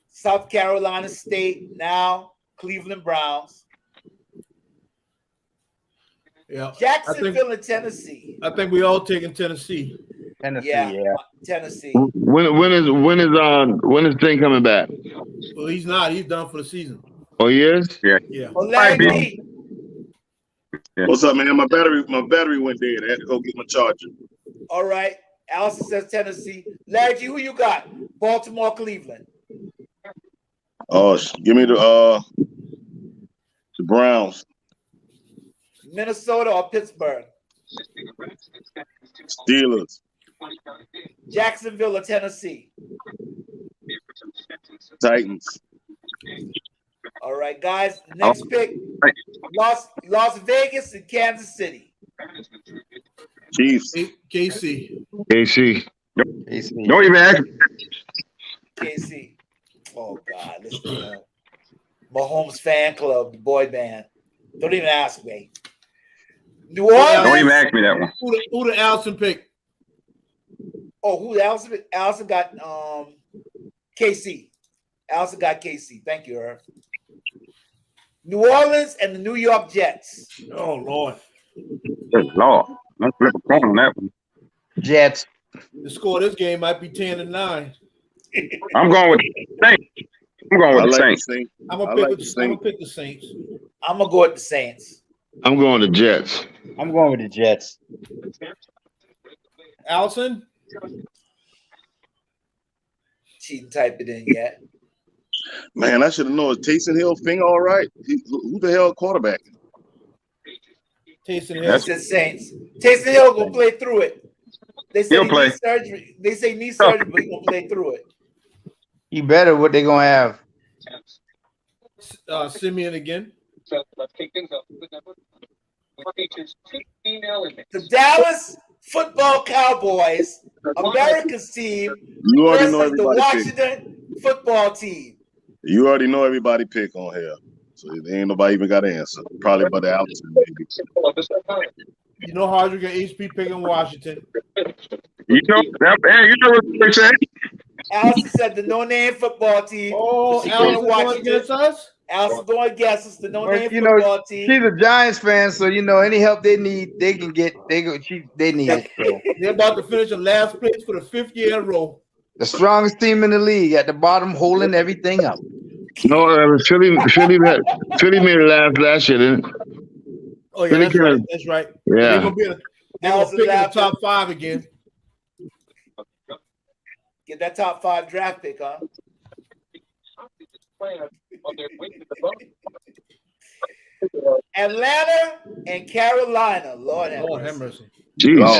South Carolina State, now Cleveland Browns. Yeah. Jacksonville and Tennessee. I think we all taking Tennessee. Yeah. Tennessee. When is Thing coming back? Well, he's not. He's done for the season. Oh, he is? Yeah. Larry. What's up, man? My battery went dead. I had to go get my charger. All right. Allison says Tennessee. Larry G, who you got? Baltimore, Cleveland. Oh, give me the Browns. Minnesota or Pittsburgh? Steelers. Jacksonville or Tennessee? Titans. All right, guys. Next pick, Las Vegas and Kansas City. Chiefs. KC. Don't even ask. KC. Oh, God. Listen to Mahomes fan club, the boy band. Don't even ask me. New Orleans. Don't even ask me that one. Who did Allison pick? Oh, who Allison pick? Allison got KC. Allison got KC. Thank you, Irv. New Orleans and the New York Jets. Oh, Lord. Good Lord. Let's flip a coin on that one. Jets. The score of this game might be 10-9. I'm going with the Saints. I'm going with the Saints. I'm gonna pick the Saints. I'm gonna go with the Saints. I'm going to Jets. I'm going with the Jets. Allison? She didn't type it in yet. Man, I should have known. Is Taysom Hill thing all right? Who the hell quarterback? Taysom Hill. That's- Said Saints. Taysom Hill gonna play through it. They say He'll he play. needs surgery. They say knee surgery, but he gonna play through it. He better. What they gonna have? Simeon again. The Dallas Football Cowboys, America's team, You already know versus the everybody pick. Washington Football Team. You already know everybody pick on here. So ain't nobody even got to answer. Probably but Allison, maybe. You know Hardrick and HP picking Washington. You know what they say? Allison said the no-name football team. Oh, She Allison going going Washington. against us? Allison going against us, the no-name You know, football team. she's a Giants fan, so you know any help they need, they can get. They need it. So. They're about to finish in last place for the 5th year in a row. The strongest team in the league at the bottom, holding everything up. No, Philly made it last year, didn't it? Oh yeah, Philly that's right. could've- That's right. Yeah. They're gonna be. They're gonna Allison pick in the laughed. top 5 again. Get that top 5 draft pick, huh? Atlanta and Carolina. Lord have Lord have mercy. mercy. Jeez.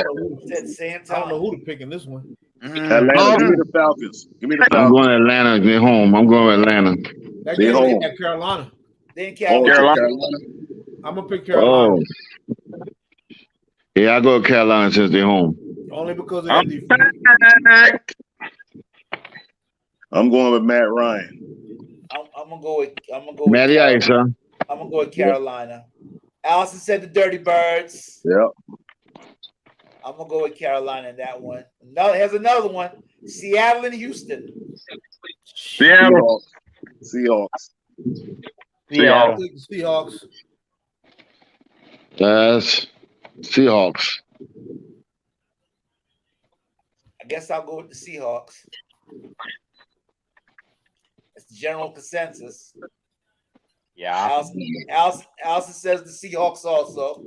At the same I don't know time. who to pick in this one. Atlanta, give me the Falcons. Give me the I'm Falcons. going to Atlanta. They're home. I'm going to Atlanta. That They game home. at Carolina. Then Oh, Carolina. Carolina. I'm gonna pick Carolina Oh. Yeah, I go to Carolina since they're home. only because of I'm that defense. back. I'm going with Matt Ryan. I'm gonna go with Matty Carolina. Ice, huh? I'm gonna go with Carolina. Allison said the Dirty Birds. Yep. I'm gonna go with Carolina in that one. Here's another one. Seattle and Houston. Seattle. Seahawks. Yeah. The Seahawks. That's Seahawks. I guess I'll go with the Seahawks. That's the general consensus. Yeah. Allison says the Seahawks also.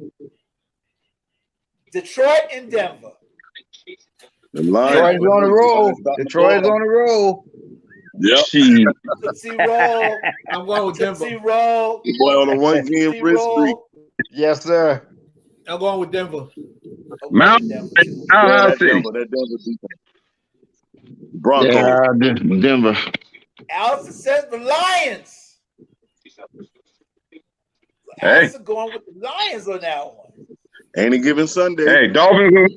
Detroit and Denver. The Lions. Detroit's on the roll. Detroit's on the roll. Yep. Tootsie roll. I'm going with Denver. Tootsie roll. The boy on a one-game Tootsie wrist streak. roll. Yes, sir. I'm going with Denver. Mountain. That City. Denver defense. Broncos. Yeah, Denver. Allison says the Lions. Hey. Allison going with the Lions on that one. Any given Sunday. Hey, Dolphins.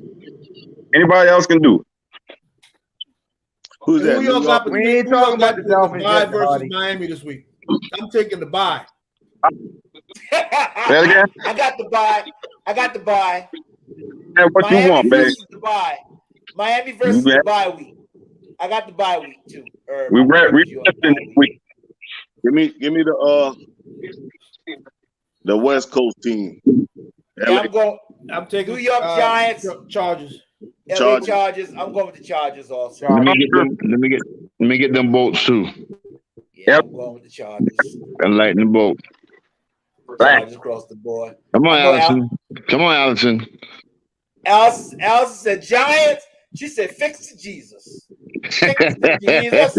Anybody else can do it. Who's that? Who y'all New got? York? We ain't who y'all talking got about the the Dolphins bye yet, versus Hardy. Miami this week? I'm taking the bye. Say it again. I got the bye. Hey, what you Miami want, baby? versus the bye. Miami versus You the got- bye week. I got the bye week too. We resting this week. Give me the West Coast team. Yeah, I'm going I'm taking New York Giants. Chargers. LA Chargers. I'm going with the Chargers also. Let me get them boats too. Yeah, Yep. I'm going with the Chargers. And lighten the boat. Chargers across the board. Come on, I'm going Allison. Come on, Allison. Allison said Giants. She said fix to Jesus. Fix to Jesus.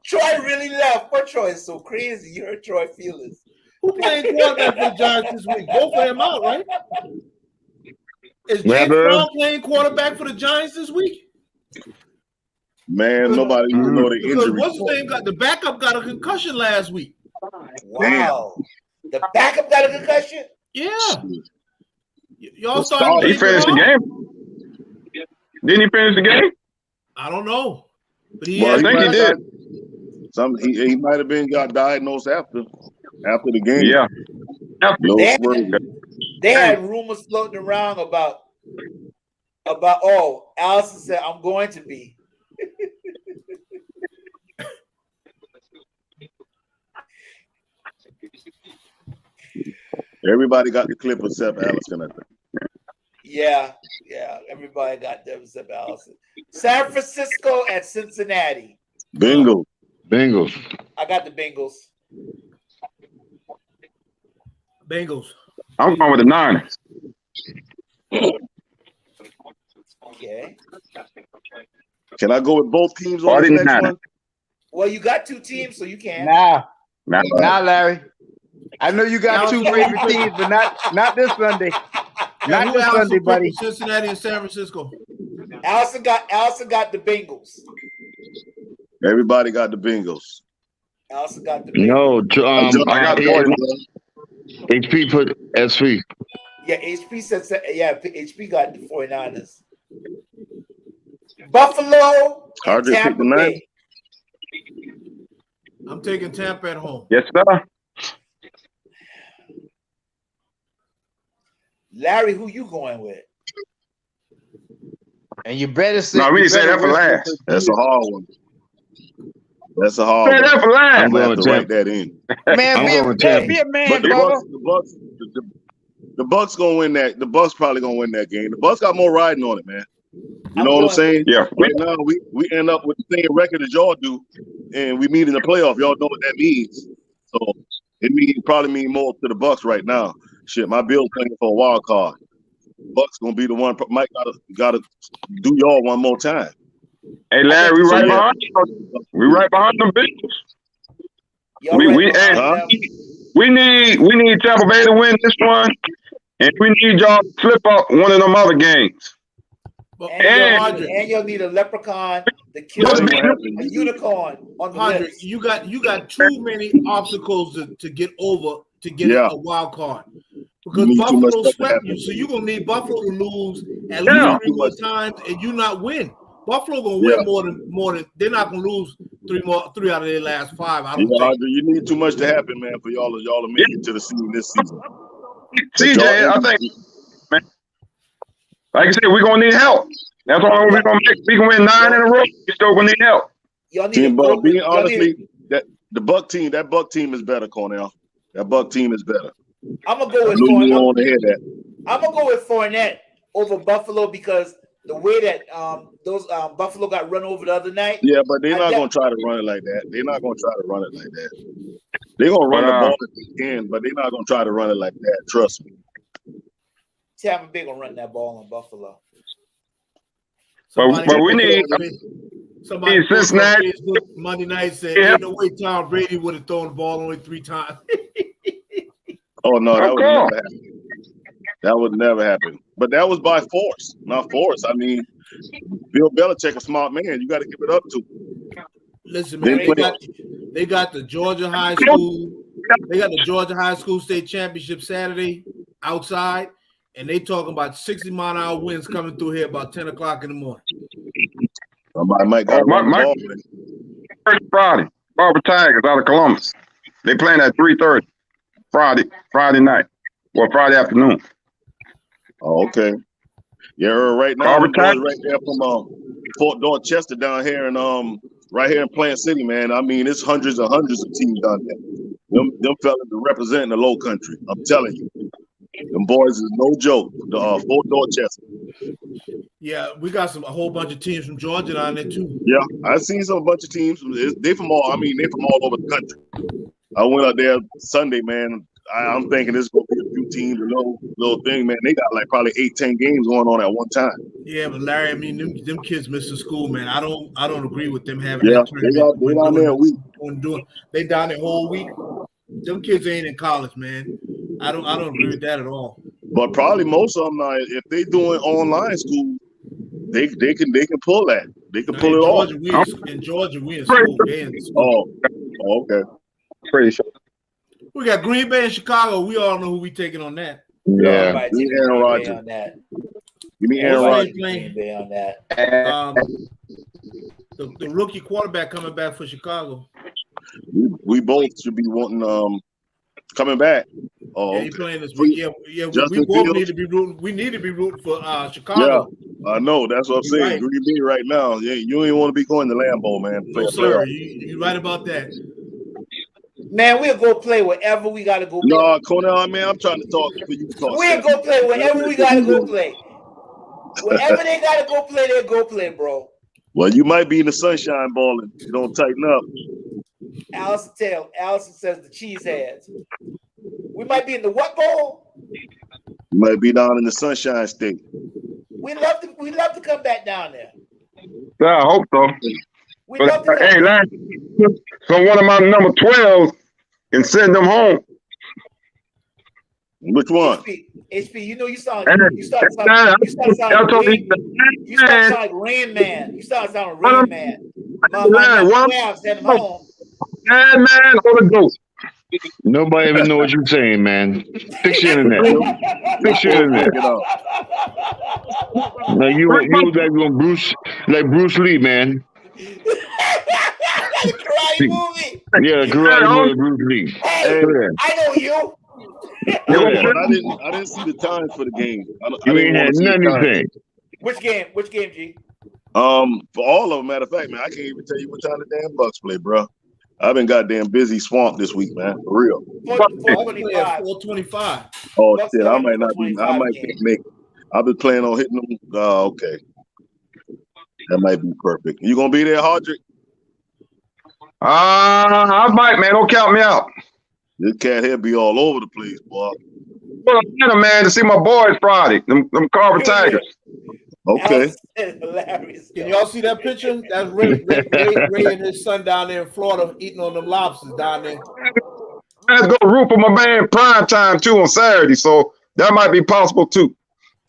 Troy really left. Poor Troy is so crazy. You heard Troy feelings. Who playing quarterback for the Giants this week? Both of them out, right? Is James Weber. Brown playing quarterback for the Giants this week? Man, nobody even know the Because injury. what's his name got the backup got a concussion last week. Wow. The backup got a concussion? Yeah. Y'all starting He finished the game. Didn't he finish the game? I don't know. But Well, I think he did. He might have been got diagnosed after the game. Yeah. No They, word. they had rumors floating around about Allison said I'm going to be. Everybody got the clip except Allison, I think. Yeah, everybody got them except Allison. San Francisco at Cincinnati. Bingo. Bengals. I got the Bengals. Bengals. I'm going with the Niners. Okay. Can I go with both teams Oh, I on this didn't next have one? Well, you got two teams, so you can. Nah. Now, Larry. I know you got two favorite teams, but not this Sunday. Not this Sunday, buddy. Cincinnati and San Francisco. Allison got the Bengals. Everybody got the Bengals. Allison got the Bengals. No, I got the 49ers. HP put SV. Yeah, HP said, HP got the 49ers. Buffalo and Tampa Bay. I'm taking Tampa at home. Yes, sir. Larry, who you going with? And you better say. No, we didn't say that for last. That's a hard one. That's a hard Say one. that for last. I'm going to have to write that in. Man, be a man, brother. The Bucks gonna win that. The Bucks probably gonna win that game. The Bucks got more riding on it, man. You know what I'm saying? Yeah. Right now, we end up with the same record as y'all do, and we meet in the playoff. Y'all know what that means. So it probably mean more to the Bucks right now. Shit, my Bills playing for a wild card. Bucks gonna be the one. Mike gotta do y'all one more time. Hey, Larry, we right behind you. We right behind them bitches. We need Tampa Bay to win this one, and we need y'all to flip up one of them other games. And you'll need a leprechaun, the killer, a unicorn on the list. You got too many obstacles to get over to get a wild card. Because Buffalo swept you, so you're gonna need Buffalo to lose at least 3 more times, and you not win. Buffalo gonna win more than they're not gonna lose 3 out of their last 5. I don't think. You need too much to happen, man, for y'all to make it to the season this season. CJ, I think, man, like I said, we're gonna need help. That's all we're gonna make. We can win 9 in a row. We still gonna need help. Being honestly, that Buck team is better, Cornell. That Buck team is better. I'm gonna go with Fournette. I'm gonna go with Fournette over Buffalo because the way that those Buffalo got run over the other night. Yeah, but they're not gonna try to run it like that. They're not gonna try to run it like that. They're gonna run the ball if they can, but they're not gonna try to run it like that. Trust me. Tampa Bay gonna run that ball on Buffalo. But we need somebody Cincinnati Monday night said, "Ain't no way Tom Brady would have thrown the ball only 3 times." Oh no, that would never happen. That would never happen. But that was by force, not force. I mean, Bill Belichick, a smart man. You got to give it up to. Listen, man, they got the Georgia High School. They got the Georgia High School State Championship Saturday outside, and they talking about 60-mile-an-hour winds coming through here about 10 o'clock in the morning. Somebody might got Friday. Barber Tigers out of Columbus. They playing at 3:30 Friday night or Friday afternoon. Oh, okay. Yeah, right now the boys right there from Fort Dorchester down here and right here in Plant City, man. I mean, it's hundreds and hundreds of teams down there. Them fellas are representing the low country. I'm telling you. Them boys is no joke. The Fort Dorchester. Yeah, we got a whole bunch of teams from Georgia down there too. Yeah, I seen a bunch of teams. They from all over the country. I went out there Sunday, man. I'm thinking this is gonna be a few teams, a little thing, man. They got like probably 8-10 games going on at one time. Yeah, but Larry, I mean, them kids missing school, man. I don't agree with them having that tournament. They down there a week. They down there whole week. Them kids ain't in college, man. I don't agree with that at all. But probably most of them, if they doing online school, they can pull that. They can pull it off. In Georgia, we in school. They in school. Oh, okay. Pretty sure. We got Green Bay and Chicago. We all know who we taking on that. Yeah, give me Aaron Rodgers. Give me Aaron Rodgers. Green Bay on that. The rookie quarterback coming back for Chicago. We both should be wanting coming back. Oh, he playing this week. Yeah. We both need to be rooting. We need to be rooting for Chicago. Yeah, I know. That's what I'm saying. Right. Green Bay right now. Yeah, you ain't want to be going to Lambeau, man. No, sir. You right about that. Man, we'll go play wherever we gotta go play. No, Cornell, man, I'm trying to talk for you. We'll go play wherever we gotta go play. Wherever they gotta go play, they'll go play, bro. Well, you might be in the sunshine balling. You don't tighten up. Allison says the cheese heads. We might be in the what bowl? You might be down in the Sunshine State. We love to come back down there. Yeah, I hope so. Hey, Larry, so one of my number 12s and send them home. Which one? HP, you know you start sounding like Rain Man. You start sounding Rain Man. My send him home. Man, or the ghost. Nobody even know what you're saying, man. Fix your internet. Fix your internet. Like you like Bruce Lee, man. Karate movie. Yeah, karate movie, Bruce Lee. Hey, I know you. I didn't see the times for the game. You ain't had nothing. Which game, G? For all of them, matter of fact, man, I can't even tell you what time the damn Bucks play, bro. I've been goddamn busy swamped this week, man. For real. 425. Oh shit, I might can't make it. I've been planning on hitting them. Okay. That might be perfect. You gonna be there, Hardrick? I might, man. Don't count me out. This cat here be all over the place, boy. Well, I'm man to see my boys Friday. Them Carver Tigers. Okay. Hilarious. Can y'all see that picture? That's Ray and his son down there in Florida eating on them lobsters down there. Let's go root for my man Prime Time too on Saturday, so that might be possible too.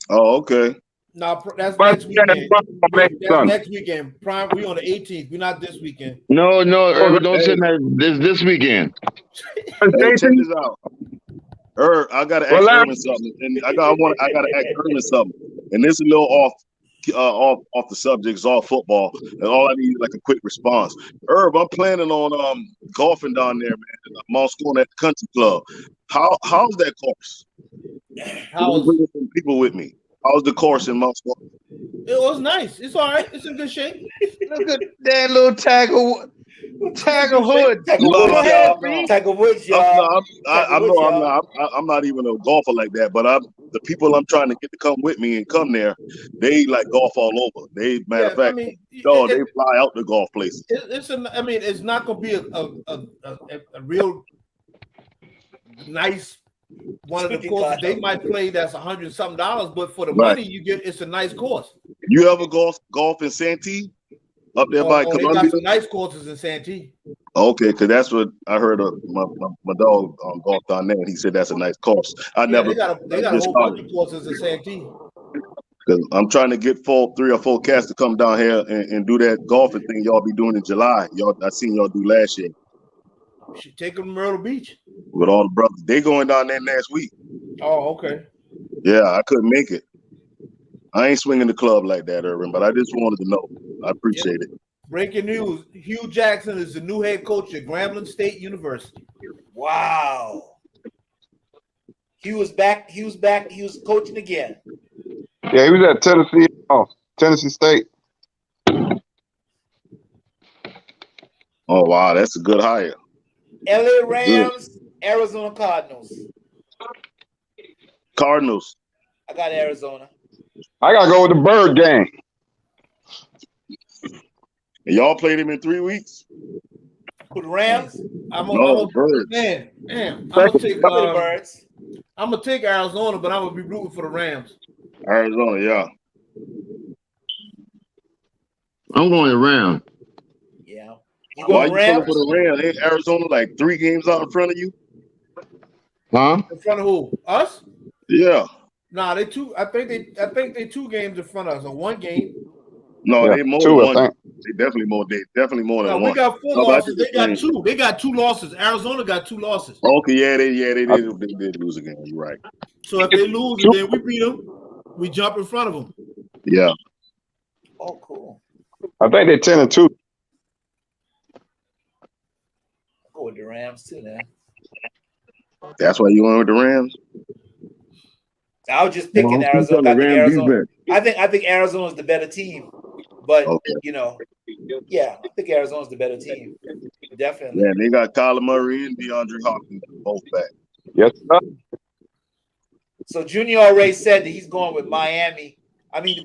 Oh, okay. No, that's next weekend. That's next weekend. Prime, we on the 18th. We're not this weekend. No, don't say that. This weekend. Hey, check this out. I gotta ask Herman something, and I gotta ask Herman something, and this is a little off the subject. It's all football, and all I need is like a quick response. Herb, I'm planning on golfing down there, man. I'm going at the country club. How's that course? Bringing some people with me. How's the course in Mount Scotia? It was nice. It's all right. It's in good shape. Look at that little Tiger Hood. Tiger Woods, y'all. I'm not even a golfer like that, but the people I'm trying to get to come with me and come there, they like golf all over. They matter of fact, they fly out to golf places. It's not gonna be a real nice one of the courses they might play that's $100-something, but for the money you get, it's a nice course. You ever golf in Santee? Up there by Columbia? They got some nice courses in Santee. Okay, because that's what I heard of my dog golfed on there, and he said that's a nice course. They got a whole bunch of courses in Santee. Because I'm trying to get 3 or 4 cats to come down here and do that golfing thing y'all be doing in July. I seen y'all do last year. You should take them to Myrtle Beach. With all the brothers. They going down there next week. Oh, okay. Yeah, I couldn't make it. I ain't swinging the club like that, Irvin, but I just wanted to know. I appreciate it. Breaking news. Hugh Jackson is the new head coach at Grambling State University. Wow. Hugh was back. He was coaching again. Yeah, he was at Tennessee State. Oh, wow. That's a good hire. LA Rams, Arizona Cardinals. Cardinals. I got Arizona. I got to go with the Bird game. And y'all played him in 3 weeks? With the Rams? I'm gonna take Birds. I'm gonna take Arizona, but I'm gonna be rooting for the Rams. Arizona, yeah. I'm going to Rams. Yeah. Why you going for the Rams? Ain't Arizona like 3 games out in front of you? Huh? In front of who? Us? Yeah. Nah, they 2. I think they 2 games in front of us, or 1 game. No, they more than 1. They definitely more. They definitely more than 1. We got 4 losses. They got 2. They got 2 losses. Arizona got 2 losses. Okay, they did lose again. You're right. So if they lose and then we beat them, we jump in front of them. Yeah. Oh, cool. I think they're 10-2. I'll go with the Rams too, man. That's why you went with the Rams? I was just picking Arizona. I think Arizona's the better team. But I think Arizona's the better team. Definitely. Yeah, they got Kyler Murray and DeAndre Hopkins both back. Yes, sir. So Junior already said that he's going with Miami.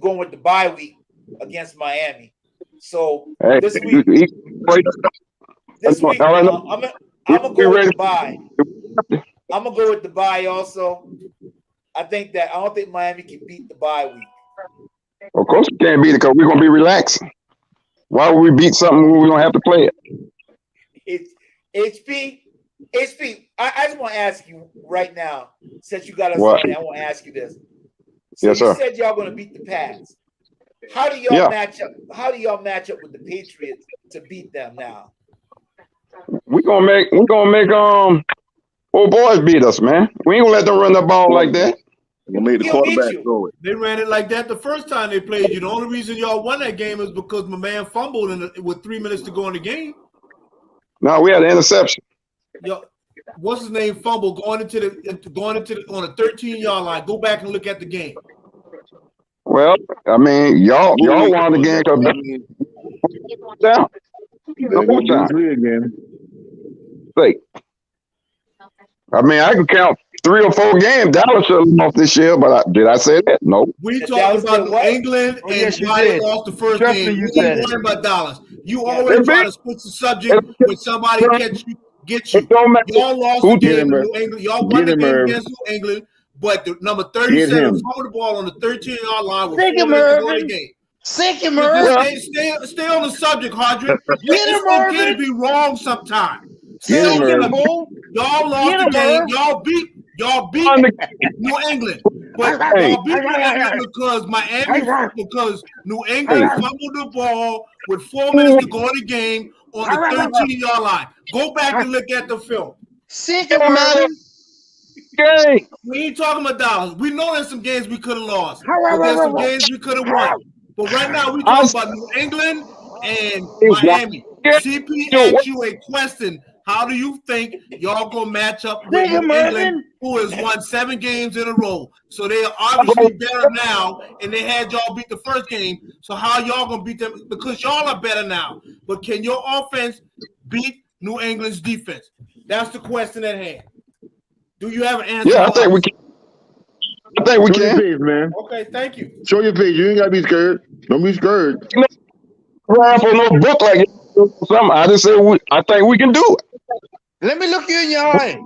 Going with the bye week against Miami. So this week, I'm gonna go with the bye. I'm gonna go with the bye also. I don't think Miami can beat the bye week. Of course we can't beat it because we're gonna be relaxing. Why would we beat something when we don't have to play it? It's HP. HP, I just want to ask you right now, since you got us What? on, I want to ask you this. So Yes, you sir. said y'all going to beat the Pats. How do y'all match up? How do y'all match up with the Patriots to beat them now? We're gonna make old boys beat us, man. We ain't gonna let them run the ball like that. We'll make the He'll beat quarterback you. throw it. They ran it like that the first time they played you. The only reason y'all won that game is because my man fumbled with 3 minutes to go in the game. No, we had an interception. Yo, what's his name? Fumble going into the on a 13-yard line. Go back and look at the game. Well, I mean, y'all won the game down. They're gonna do three again. I mean, I can count 3 or 4 games. Dallas should have lost this year, but did I say that? No. We The talked Dallas about did New what? England Oh, and yes, you why they did. lost the first Trust me, game. you You said ain't it. worrying about Dallas. You always try to switch the subject when somebody get you. It don't matter. Y'all lost Who the game did to it, New England. Y'all Get won the him, game Irv. against New England, but the number Get 37 him. fumbled the ball on the 13-yard line with Sick 4 him, minutes to go in the Irvin. game. Sick him, Just Irvin. stay on the subject, Hardrick. Get It's him, okay to Irvin. be wrong sometimes. Stay Get on him, the Sick him, Irv. subject. bull. Y'all lost Get the him, game. Irv. Y'all beat New England, but Hey. y'all beat New England because New England fumbled the ball with 4 minutes to go in the game on the 13-yard line. Go back and look at the film. Sick him, Irvin. Game. We ain't talking about dollars. We know there's some games we could have lost, but there's some games we could have won. But right now we talking about New England and Miami. CP asked you a question. How do you think y'all gonna match up with Sick him, New England, Irvin. who has won 7 games in a row? So they are obviously better now, and they had y'all beat the first game. So how y'all gonna beat them? Because y'all are better now. But can your offense beat New England's defense? That's the question at hand. Do you have an answer? Yeah, I think we can. Show your face, man. Okay, thank you. Show your face. You ain't gotta be scared. Don't be scared. Rap on no book like something. I just say I think we can do it. Let me look you in your eye.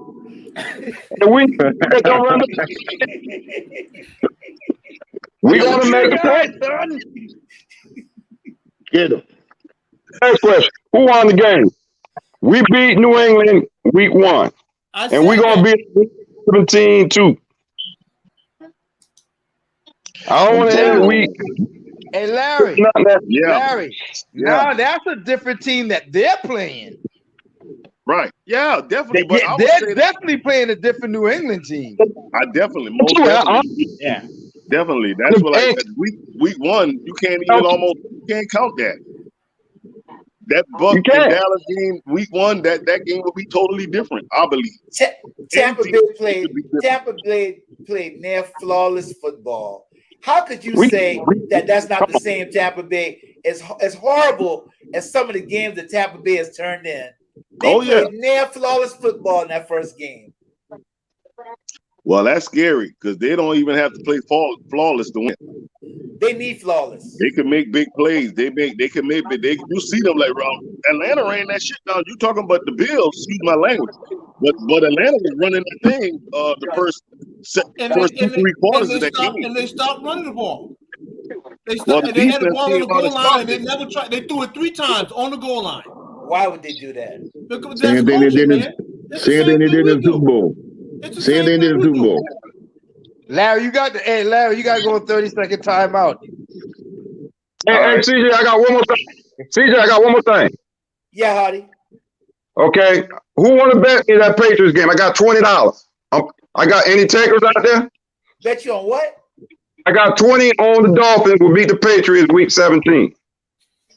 And we don't run we gotta make a play. son. Get him. Next question. Who won the game? We beat New England week 1. And we're gonna beat 17 too. I don't want to end the week. Hey, Larry. Yeah. Larry. Now that's a different team that they're playing. Right. Yeah, definitely. But I would They're say definitely playing a different New England team. I definitely, most definitely. Yeah. Definitely. That's what like week 1, you can't count that. That Buck and Dallas game, week 1, that game will be totally different, I believe. Tampa Bay played near flawless football. How could you say that that's not the same Tampa Bay? As horrible as some of the games that Tampa Bay has turned in. They played near flawless football in that first game. Well, that's scary because they don't even have to play flawless to win. They need flawless. They can make big plays. You see them like Atlanta ran that shit down. You talking about the Bills? Excuse my language, but Atlanta was running the thing. The first 2-3 quarters of that game, and they stopped running the ball. They had the ball on the goal line, and they never tried. They threw it 3 times on the goal line. Why would they do that? Because that's coaching, man. Same thing they did in the Super Bowl. Same thing they did in the Super Bowl. Larry, you got to go 30-second timeout. Hey, CJ, I got one more thing. CJ, I got one more thing. Yeah, Hardy. Okay. Who want to bet in that Patriots game? I got $20. I got any takers out there? Bet you on what? I got 20 on the Dolphins will beat the Patriots week 17.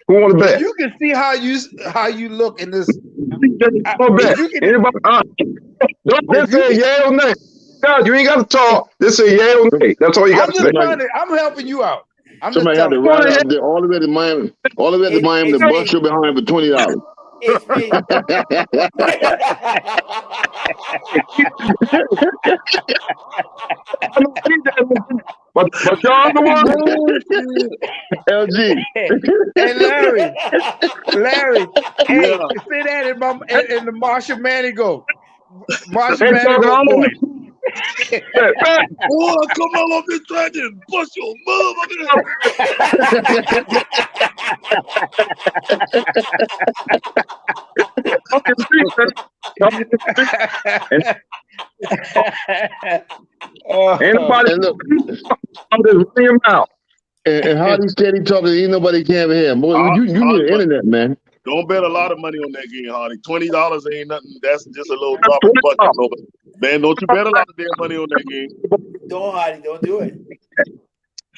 Who want to bet? You can see how you look in this. Bet. Anybody? Don't say yay or nay. God, you ain't got to talk. Just say yay or nay. That's all you got to say. I'm helping you out. Somebody had to ride out there all the way to Miami. All the way to Miami to bust you behind for $20. But y'all the one. LG. Hey, Larry. Hey, say that in the Marshall Manigo. Marshall Manigo boy. Oh, come on up and try to bust your mother. Anybody And look, just bring him out. and Hardy steady talking. Ain't nobody can hear. Boy, you need the internet, man. Don't bet a lot of money on that game, Hardy. $20 ain't nothing. That's just a little drop in the bucket. Man, don't you bet a lot of damn money on that game. Don't, Hardy. Don't do it.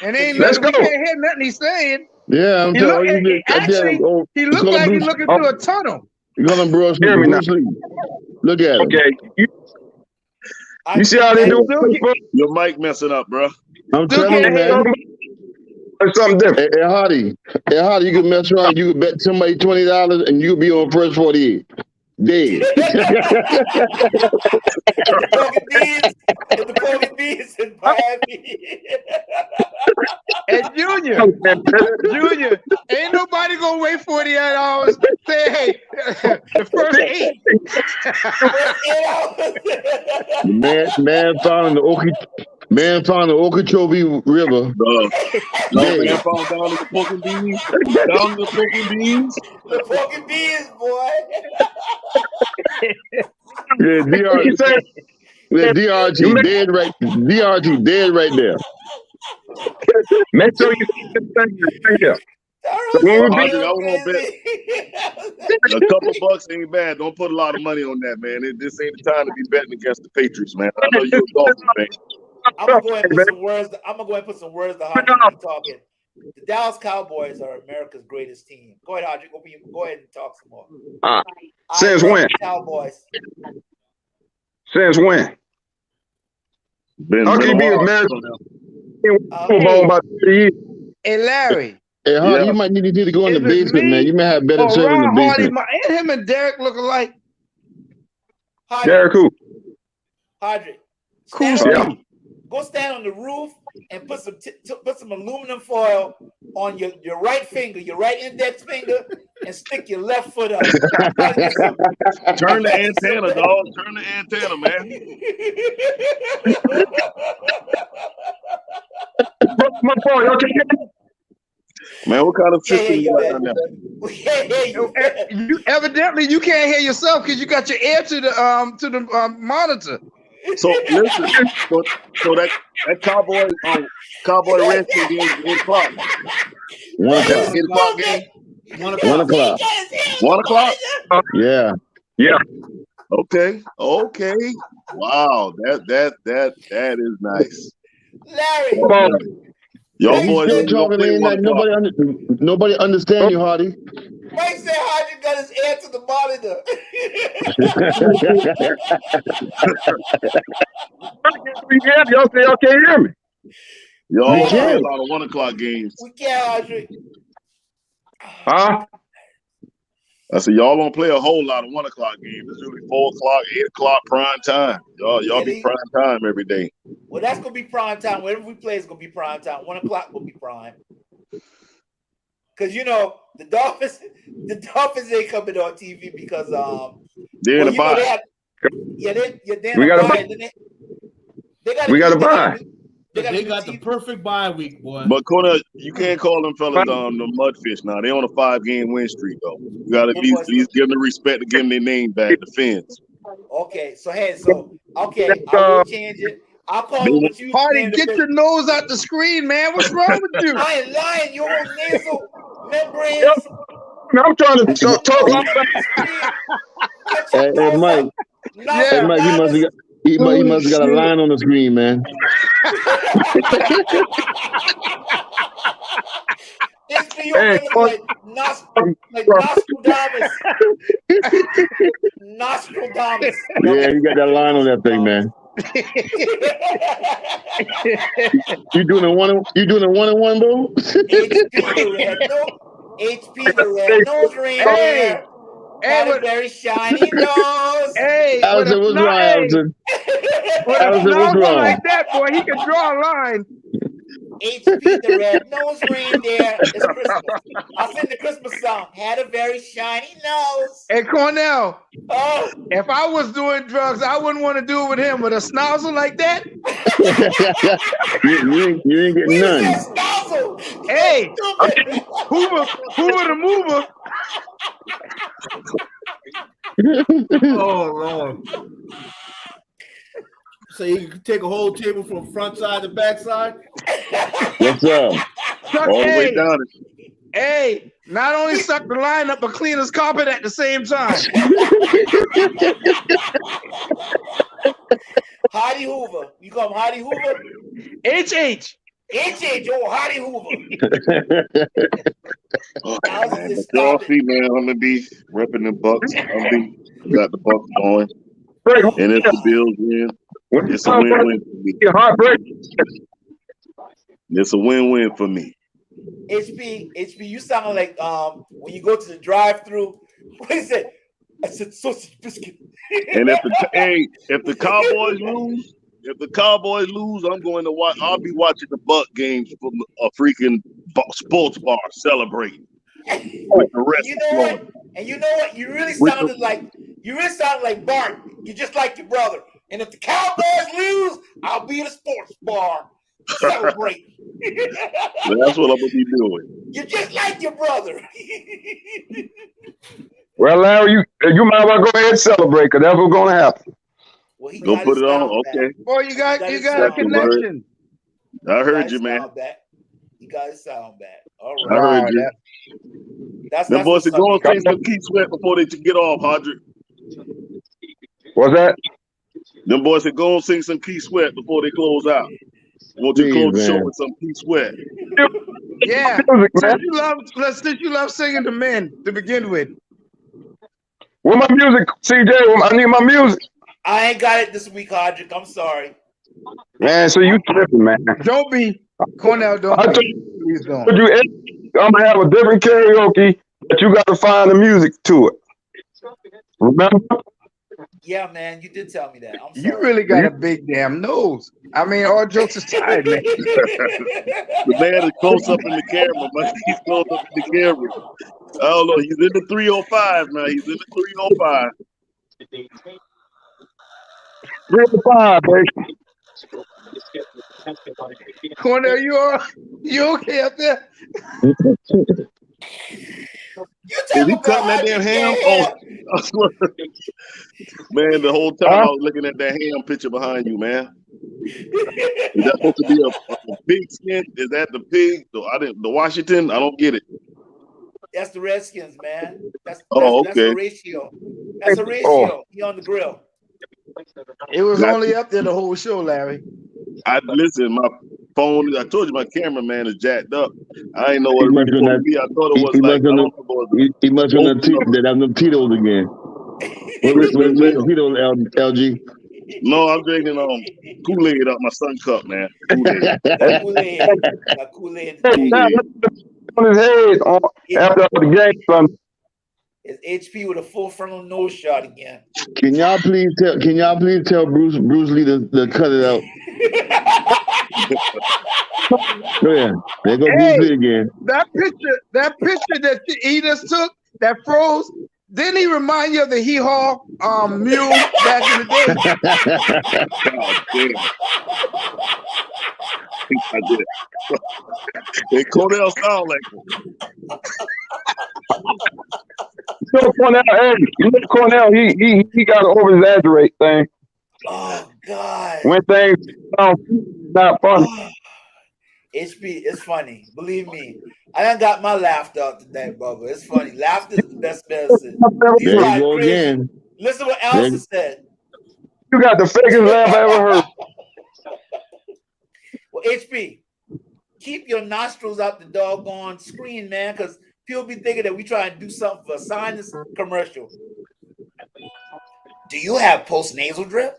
And ain't Let's nothing, we go. can't hear nothing he's saying. Yeah, I'm telling you. Actually, he looked like he's looking through a tunnel. You gonna Bruce Hear me now. Lee. Look at him. Okay. You see how they do it? Your mic messing up, bro. I'm telling you, man. It's something different. Hey, Hardy, you can mess around. You can bet somebody $20 and you can be on first 48. Dead. The poking beans in Miami. And Junior, ain't nobody gonna wait 48 hours. Say, hey, the first 8. Man found the Okeechobee River. Man found down in the poking beans. Down in the poking beans. The poking beans, boy. DRT dead right. DRT dead right there. Make sure you see this thing right here. A couple bucks ain't bad. Don't put a lot of money on that, man. This ain't the time to be betting against the Patriots, man. I know you're a Dolphins fan. I'm gonna go ahead and put some words. I'm gonna go ahead and put some words to Hodrick talking. The Dallas Cowboys are America's greatest team. Go ahead, Hodrick. Go ahead and talk some more. Since when? Cowboys. Since when? How can you be American? About 3 years. Hey, Larry. Hey, Hardy, you might need to go in the basement, man. You may have better service in the basement. Ain't him and Derek look alike? Derek who? Hodrick. Cool. Go stand on the roof and put some aluminum foil on your right finger, your right index finger, and stick your left foot up. Turn the antenna, dog. Turn the antenna, man. My boy, okay. Man, what kind of system you got on there? You evidently you can't hear yourself because you got your ear to the monitor. So listen, so that Cowboy Redskin game is 8 o'clock. 1 o'clock. 8 o'clock game. 1 o'clock. 1 o'clock. Yeah. Okay. Wow, that is nice. Larry. Y'all boys still talking. Ain't like nobody understand you, Hardy. Mike said Hodrick got his ear to the monitor. Y'all say y'all can't hear me. Y'all play a lot of 1 o'clock games. We can't, Hodrick. Huh? I said y'all don't play a whole lot of 1 o'clock games. It's usually 4 o'clock, 8 o'clock prime time. Y'all be prime time every day. Well, that's gonna be prime time. Whatever we play is gonna be prime time. 1 o'clock will be prime. Cause the Dolphins ain't coming on TV because they're in a bye. We got to buy. They got the perfect bye week, boy. But Kona, you can't call them fellas the Mudfish now. They on a 5-game win streak though. You gotta at least give them the respect to give them their name back, the Fins. Okay, I will change it. I'll call it what you Hardy, get your nose out the screen, man. What's wrong with you? I ain't lying. Your whole nasal membranes. I'm trying to talk. Hey, Mike. Hey, Mike, he must have got a line on the screen, man. It's for your like Nostradamus. Nostradamus. Yeah, you got that line on that thing, man. You doing a one-on-one, bro? HP the red nose ring there. Had a very shiny nose. Hey, Allison, what's wrong, Allison? Allison, what's wrong? Like that, boy, he can draw a line. HP the red nose reindeer. It's Christmas. I'll sing the Christmas song. Had a very shiny nose. Hey, Cornell. Oh, if I was doing drugs, I wouldn't want to do it with him. With a snozzle like that. you ain't getting none. Snozzle. Hey, Hoover the mover. Oh Lord. So you can take a whole table from front side to back side? Yes, sir. Chuck, All the way hey, down. hey, not only suck the line up, but clean his carpet at the same time. Hottie Hoover. You call him Hottie Hoover? HH. HH, oh, Hottie Hoover. Oh, Alice man, says, but y'all stop it. see, man, I'm gonna be repping the Bucks. I'm be got the Bucks going, Break. and if the Bills win, When it's a win-win for me. your heartbreak. It's a win-win for me. HP, you sound like when you go to the drive-through. What is it? I said sausage biscuit. And if the Cowboys lose, I'm going to watch. I'll be watching the Buck games from a freaking sports bar celebrating with the rest. You know what? And you know what? You really sounded like Bart. You just like your brother. And if the Cowboys lose, I'll be in a sports bar celebrating. That's what I'm gonna be doing. You're just like your brother. Well, Larry, you might well go ahead and celebrate, because that's what's going to happen. Well, he Go got put his it on. sound Okay, back. Boy, you got his a sound connection. I He heard got you, his man. sound back. He got his sound back. All I right. heard you. That's Them boys what's said go and up. sing some Keith Sweat before they get off, Hodrick. What's that? Them boys said go and sing some Keith Sweat before they close out. I want you to close the show with some Keith Sweat. Yeah. Music, Since you love singing to men to begin with. Where my music, CJ? I need my music. I ain't got it this week, Hodrick. I'm sorry. Man, so you tripping, man. Don't be. Cornell, don't I be. Please don't. told you, I'm going to have a different karaoke, but you got to find the music to it. Remember? Yeah, man, you did tell me that. I'm sorry. You really got a big damn nose. I mean, all jokes aside, man. The man is close up in the camera, man. He's close up in the camera. I don't know. He's in the 305 now. He's in the 305. 305, baby. Cornell, you okay up there? You Is talking he about cutting that damn ham? Oh, I swear. Man, the whole time I was looking at that ham picture behind you, man. Is that supposed to be a pig skin? Is that the pig? The Washington? I don't get it. That's the Redskins, man. That's okay. a ratio. That's a ratio. He on the grill. It was only up there the whole show, Larry. Listen, my phone. I told you my cameraman is jacked up. I ain't know what it was supposed to be. I thought it was like he must have them Tito's again. Where's Tito's, LG? No, I'm drinking Kool-Aid out my sun cup, man. Kool-Aid. Kool-Aid. On his head after the game Sunday. It's HP with a full frontal nose shot again. Can y'all please tell Bruce Lee to cut it out? Oh yeah, there go Bruce Lee again. That picture that Edith took that froze. Didn't he remind you of the hee-haw mule back in the day? God damn. I did. Hey, Cornell sound like him. Cornell, he got to over-exaggerate things. Oh God. When things not funny. HP, it's funny. Believe me. I done got my laughter out today, brother. It's funny. Laughter is the best medicine. There you go again. Listen to what Elsa said. You got the fakest laugh I ever heard. Well, HP, keep your nostrils out the doggone screen, man, because people be thinking that we trying to do something for a sinus commercial. Do you have post-nasal drip?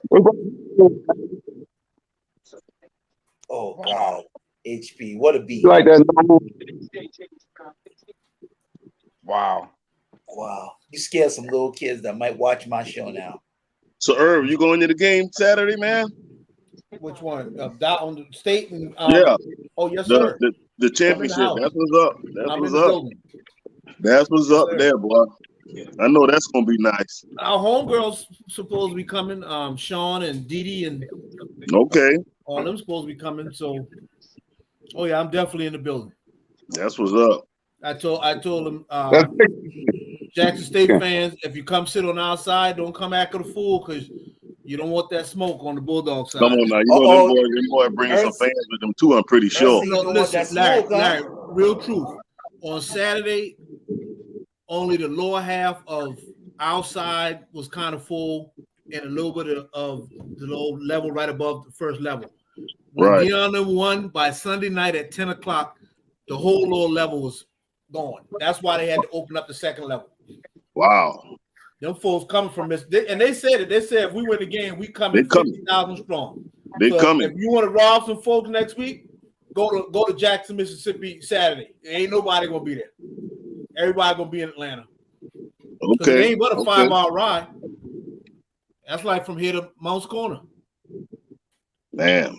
Oh, God. HP, what a beat. Like that. Wow. You scared some little kids that might watch my show now. So, Irv, you going to the game Saturday, man? Which one? That on the state? And, yeah. Oh, yes, sir. The championship. That's what's up. That's what's up there, boy. I know that's going to be nice. Our homegirls supposed to be coming. Sean and Dee and all them supposed to be coming. So, oh yeah, I'm definitely in the building. That's what's up. I told them Jackson State fans, if you come sit on the outside, don't come after the fool because you don't want that smoke on the Bulldog side. Come on now, you know them boy bringing some fans with them too. I'm pretty sure. No, listen, Larry, real truth. On Saturday, only the lower half of our side was kind of full, and a little bit of the low level right above the first level. When Deion won by Sunday night at 10 o'clock, the whole lower level was gone. That's why they had to open up the second level. Wow. Them folks coming from this, and they said it. They said if we win the game, we come in 50,000 strong. They coming. If you want to rob some folks next week, go to Jackson, Mississippi Saturday. Ain't nobody gonna be there. Everybody gonna be in Atlanta. Okay. It ain't but a 5-hour ride. That's like from here to Mounts Corner. Man,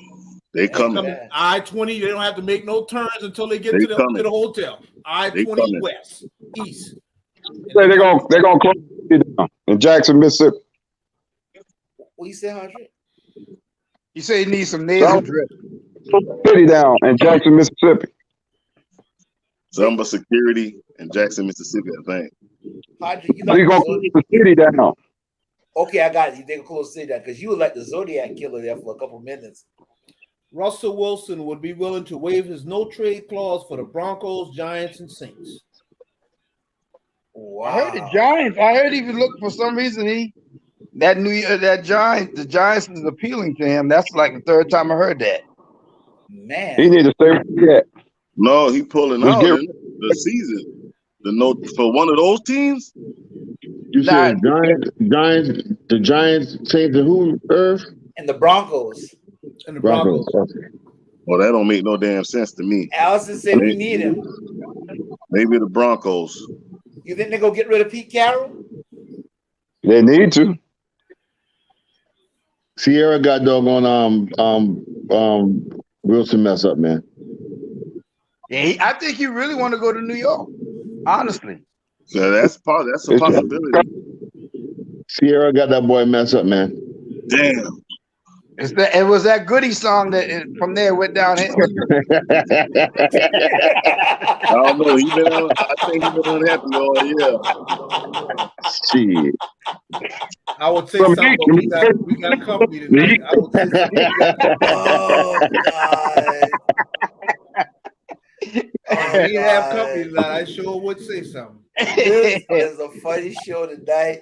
they coming. I-20. They don't have to make no turns until they get to the hotel. I-20 west, east. They're gonna close it down in Jackson, Mississippi. What you say, Andre? You say you need some nasal drip. City down in Jackson, Mississippi. Some security in Jackson, Mississippi, I think. Andre, you They're gonna close the city down. Okay, I got it. They gonna close the city down because you were like the Zodiac killer there for a couple minutes. Russell Wilson would be willing to waive his no-trade clause for the Broncos, Giants, and Saints. Wow. I heard the Giants. I heard he was looking for some reason. The Giants is appealing to him. That's like the third time I heard that. Man, he need to stay where he at. No, he pulling out in the season. For one of those teams. You said the Giants changed the who? Earth and the Broncos. And the Broncos. Well, that don't make no damn sense to me. Allison said we need him. Maybe the Broncos. You think they're gonna get rid of Pete Carroll? They need to. Sierra got doggone Wilson mess up, man. Yeah, I think he really want to go to New York. Honestly. Yeah, that's a possibility. Sierra got that boy mess up, man. Damn. It was that Goody song that from there went downhill. I don't know. I think he's been unhappy all year. Shit. I would say something, but we got company tonight. I would say something. Oh God. If we have company tonight, I sure would say something. This is a funny show tonight.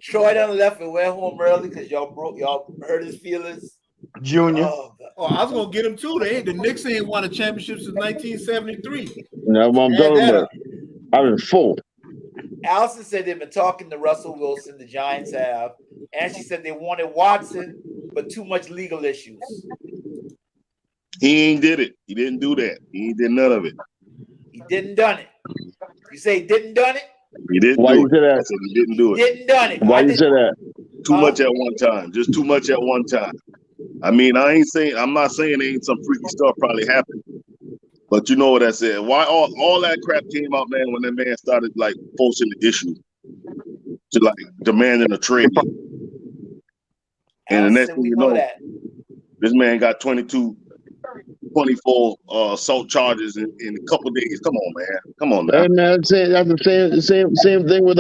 Troy done left and went home early because y'all hurt his feelings. Junior. Oh, I was gonna get him too. The Knicks ain't won a championship since 1973. That's what I'm talking about. I've been full. Allison said they've been talking to Russell Wilson, the Giants have, and she said they wanted Watson, but too much legal issues. He ain't did it. He didn't do that. He ain't did none of it. He didn't done it. You say he didn't done it? He didn't Why do you it. say that? I said he didn't do it. Didn't done it. Why you say that? Too much at one time. Just too much at one time. I mean, I'm not saying there ain't some freaky stuff probably happened. But you know what I said. Why all that crap came out, man, when that man started like forcing the issue to like demanding a trade. And the next thing you know, this man got 24 assault charges in a couple of days. Come on, man. Come on, man. Hey, man, that's the same thing with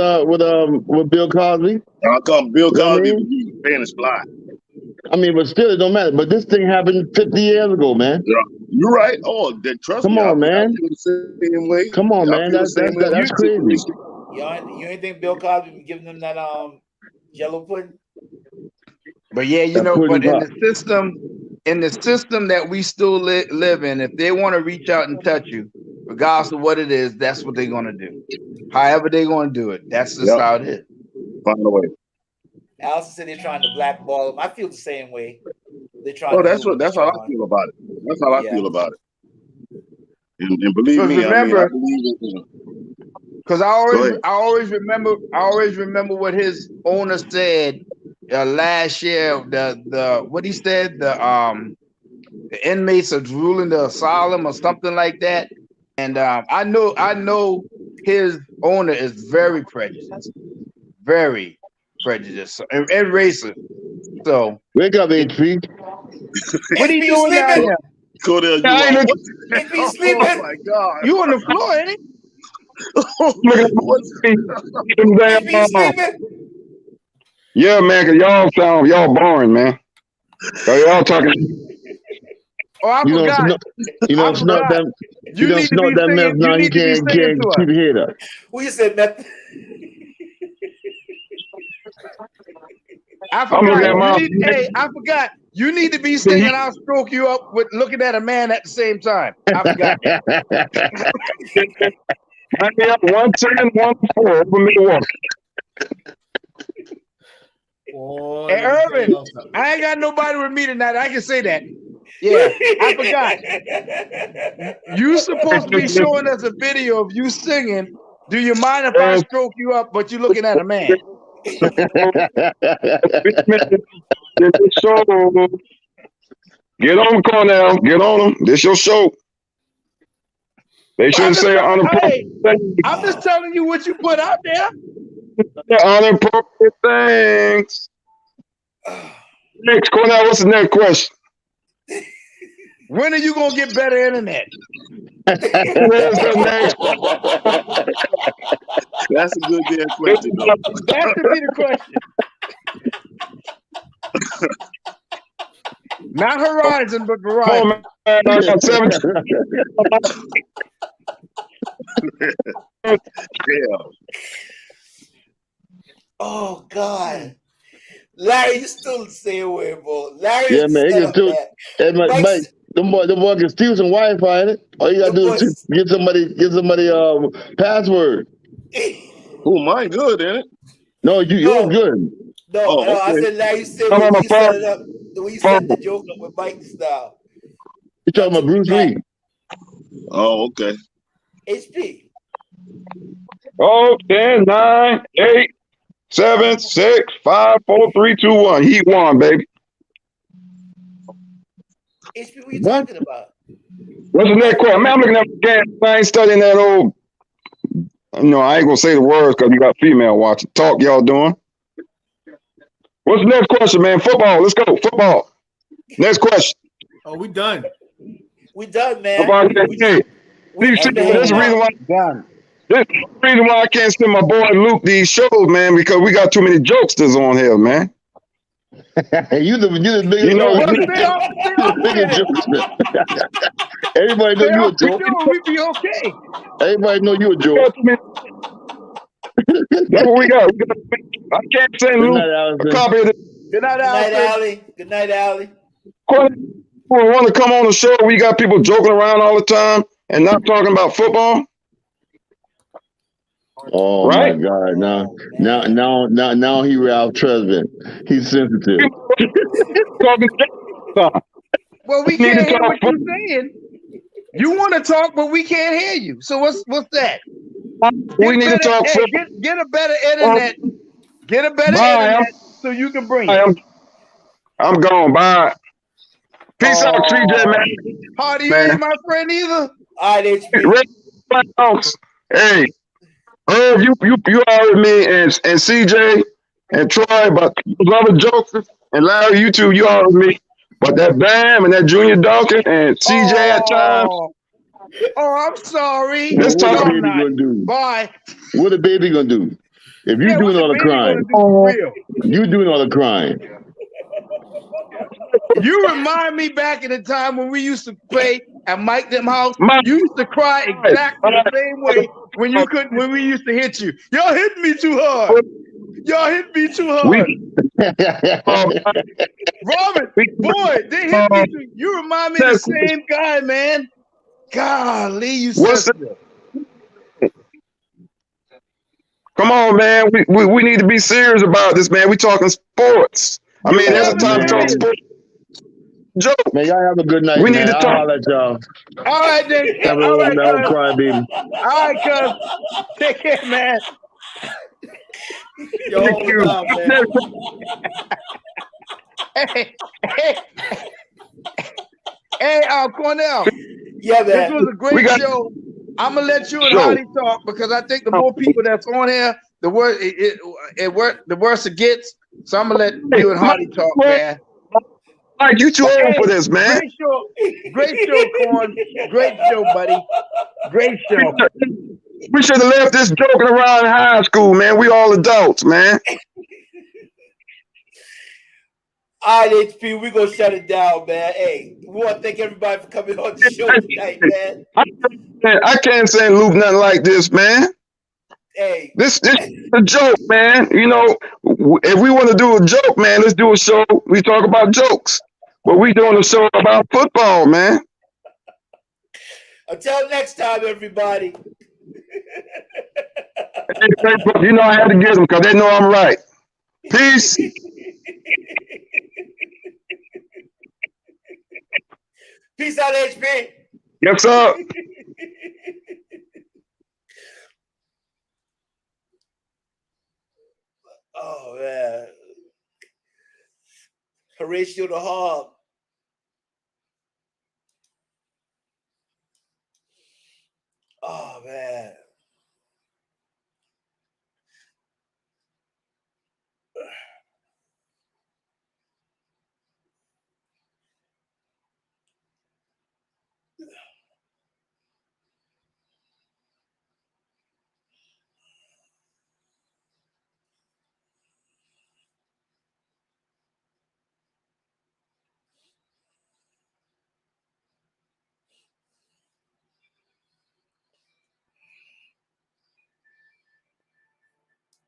Bill Cosby. How come Bill Cosby was using Spanish fly? I mean, but still, it don't matter. But this thing happened 50 years ago, man. Yeah, you're right. Oh, trust me. Come on, man. I feel the same way. Come on, man. That's crazy. You ain't think Bill Cosby was giving them that Jello pudding? But yeah, but in the system that we still live in, if they want to reach out and touch you, regardless of what it is, that's what they're going to do. However they're going to do it, that's just how it is. Find a way. Allison said they're trying to blackball him. I feel the same way. They're trying. Oh, that's how I feel about it. That's how I feel about it. And believe me, remember, I believe it. Because I always remember what his owner said last year. What he said, the inmates are ruling the asylum or something like that. And I know his owner is very prejudiced, and racist. So wake up, HP. What are you doing now? Cordell, sleeping. Oh my God! You on the floor, ain't he? Yeah, man, because y'all boring, man. Y'all talking. Oh, I forgot. You snort that. You don't snort that meth now. You can't keep your head up. Who you said meth? I forgot. I forgot. You need to be singing "I'll Stroke You Up" with looking at a man at the same time. I forgot. 110, 104 over Milwaukee. Hey, Irvin, I ain't got nobody with me tonight. I can say that. Yeah, I forgot. You supposed to be showing us a video of you singing. Do you mind if I stroke you up, but you looking at a man? Get on, Cornell. Get on them. This your show. They shouldn't say unappropriate things. I'm just telling you what you put out there. Unappropriate things. Next, Cornell, what's the next question? When are you going to get better internet? That's a good damn question, though. That should be the question. Not Horizon, but Verizon. Oh, man, I got 17. Yeah. Oh God, Larry, you still the same way, bro. Larry, yeah, man, it can Mike, the boy can steal some Wi-Fi in it. All you gotta do is get somebody password. Oh, mine good, ain't it? No, yours good. No, okay. I said Larry, you said when you set it up, when you set the joke up with Mike style. You talking about Bruce Lee? Oh, okay. HP. Oh, 10, 9, 8, 7, 6, 5, 4, 3, 2, 1. He won, baby. HP, what you talking about? What's the next question? Man, I'm looking at the game. I ain't studying that old. No, I ain't gonna say the words because you got female watching. Talk y'all doing. What's the next question, man? Football. Let's go. Football. Next question. Oh, we done. We done, man. Football. This is the reason why. This is the reason why I can't send my boy Luke these shows, man, because we got too many jokesters on here, man. you the biggest. You know, biggest jokester. Everybody know you a joke. We be okay. Everybody know you a joke. That's what we got. I can't send Luke a copy of this. Good night, Allie. Good night, Allie. We want to come on the show. We got people joking around all the time and not talking about football. Oh right? My God! Now he Ralph Tresvant. He's sensitive. Well, we can't hear what you're saying. You want to talk, but we can't hear you. So what's that? We need to talk. Get a better internet. Get a better internet so you can bring it. I'm gone. Bye. Peace out, TJ, man. Hardy, you ain't my friend either. All right, HP. Hey, Herb, you are with me and CJ and Troy, but those other jokers and Larry, you two, you are with me. But that Bam and that Junior Dawkins and CJ at times. Oh, I'm sorry. What the baby gonna do? Bye. What the baby gonna do? If you doing all the crying, you doing all the crying. You remind me back in the time when we used to play at Mike Them House. You used to cry exactly the same way when we used to hit you. Y'all hit me too hard. Y'all hit me too hard. Robert, boy, they hit me too. You remind me of the same guy, man. Golly, you sensitive. Come on, man. We need to be serious about this, man. We talking sports. I mean, there's a time to talk sports. Joe, man, y'all have a good night. We need to talk. I'll let y'all. All right, then. Have a little cry, baby. All right, cuz. Take care, man. Yo, hold on, man. Hey, Cornell. Yeah, man. This was a great show. I'm gonna let you and Hardy talk because I think the more people that's on here, the worse the worse it gets. So I'm gonna let you and Hardy talk, man. Mike, you too old for this, man. Great show, Corn. Great show, buddy. Great show. We should have left this joking around in high school, man. We all adults, man. All right, HP, we're going to shut it down, man. Hey, we want to thank everybody for coming on the show tonight, man. I can't say Luke nothing like this, man. Hey. This is a joke, man. You know, if we want to do a joke, man, let's do a show. We talk about jokes. But we doing a show about football, man. Until next time, everybody. You know I had to get them because they know I'm right. Peace. Peace out, HP. Yes, sir. Oh, man. Horatio the Hog. Oh, man.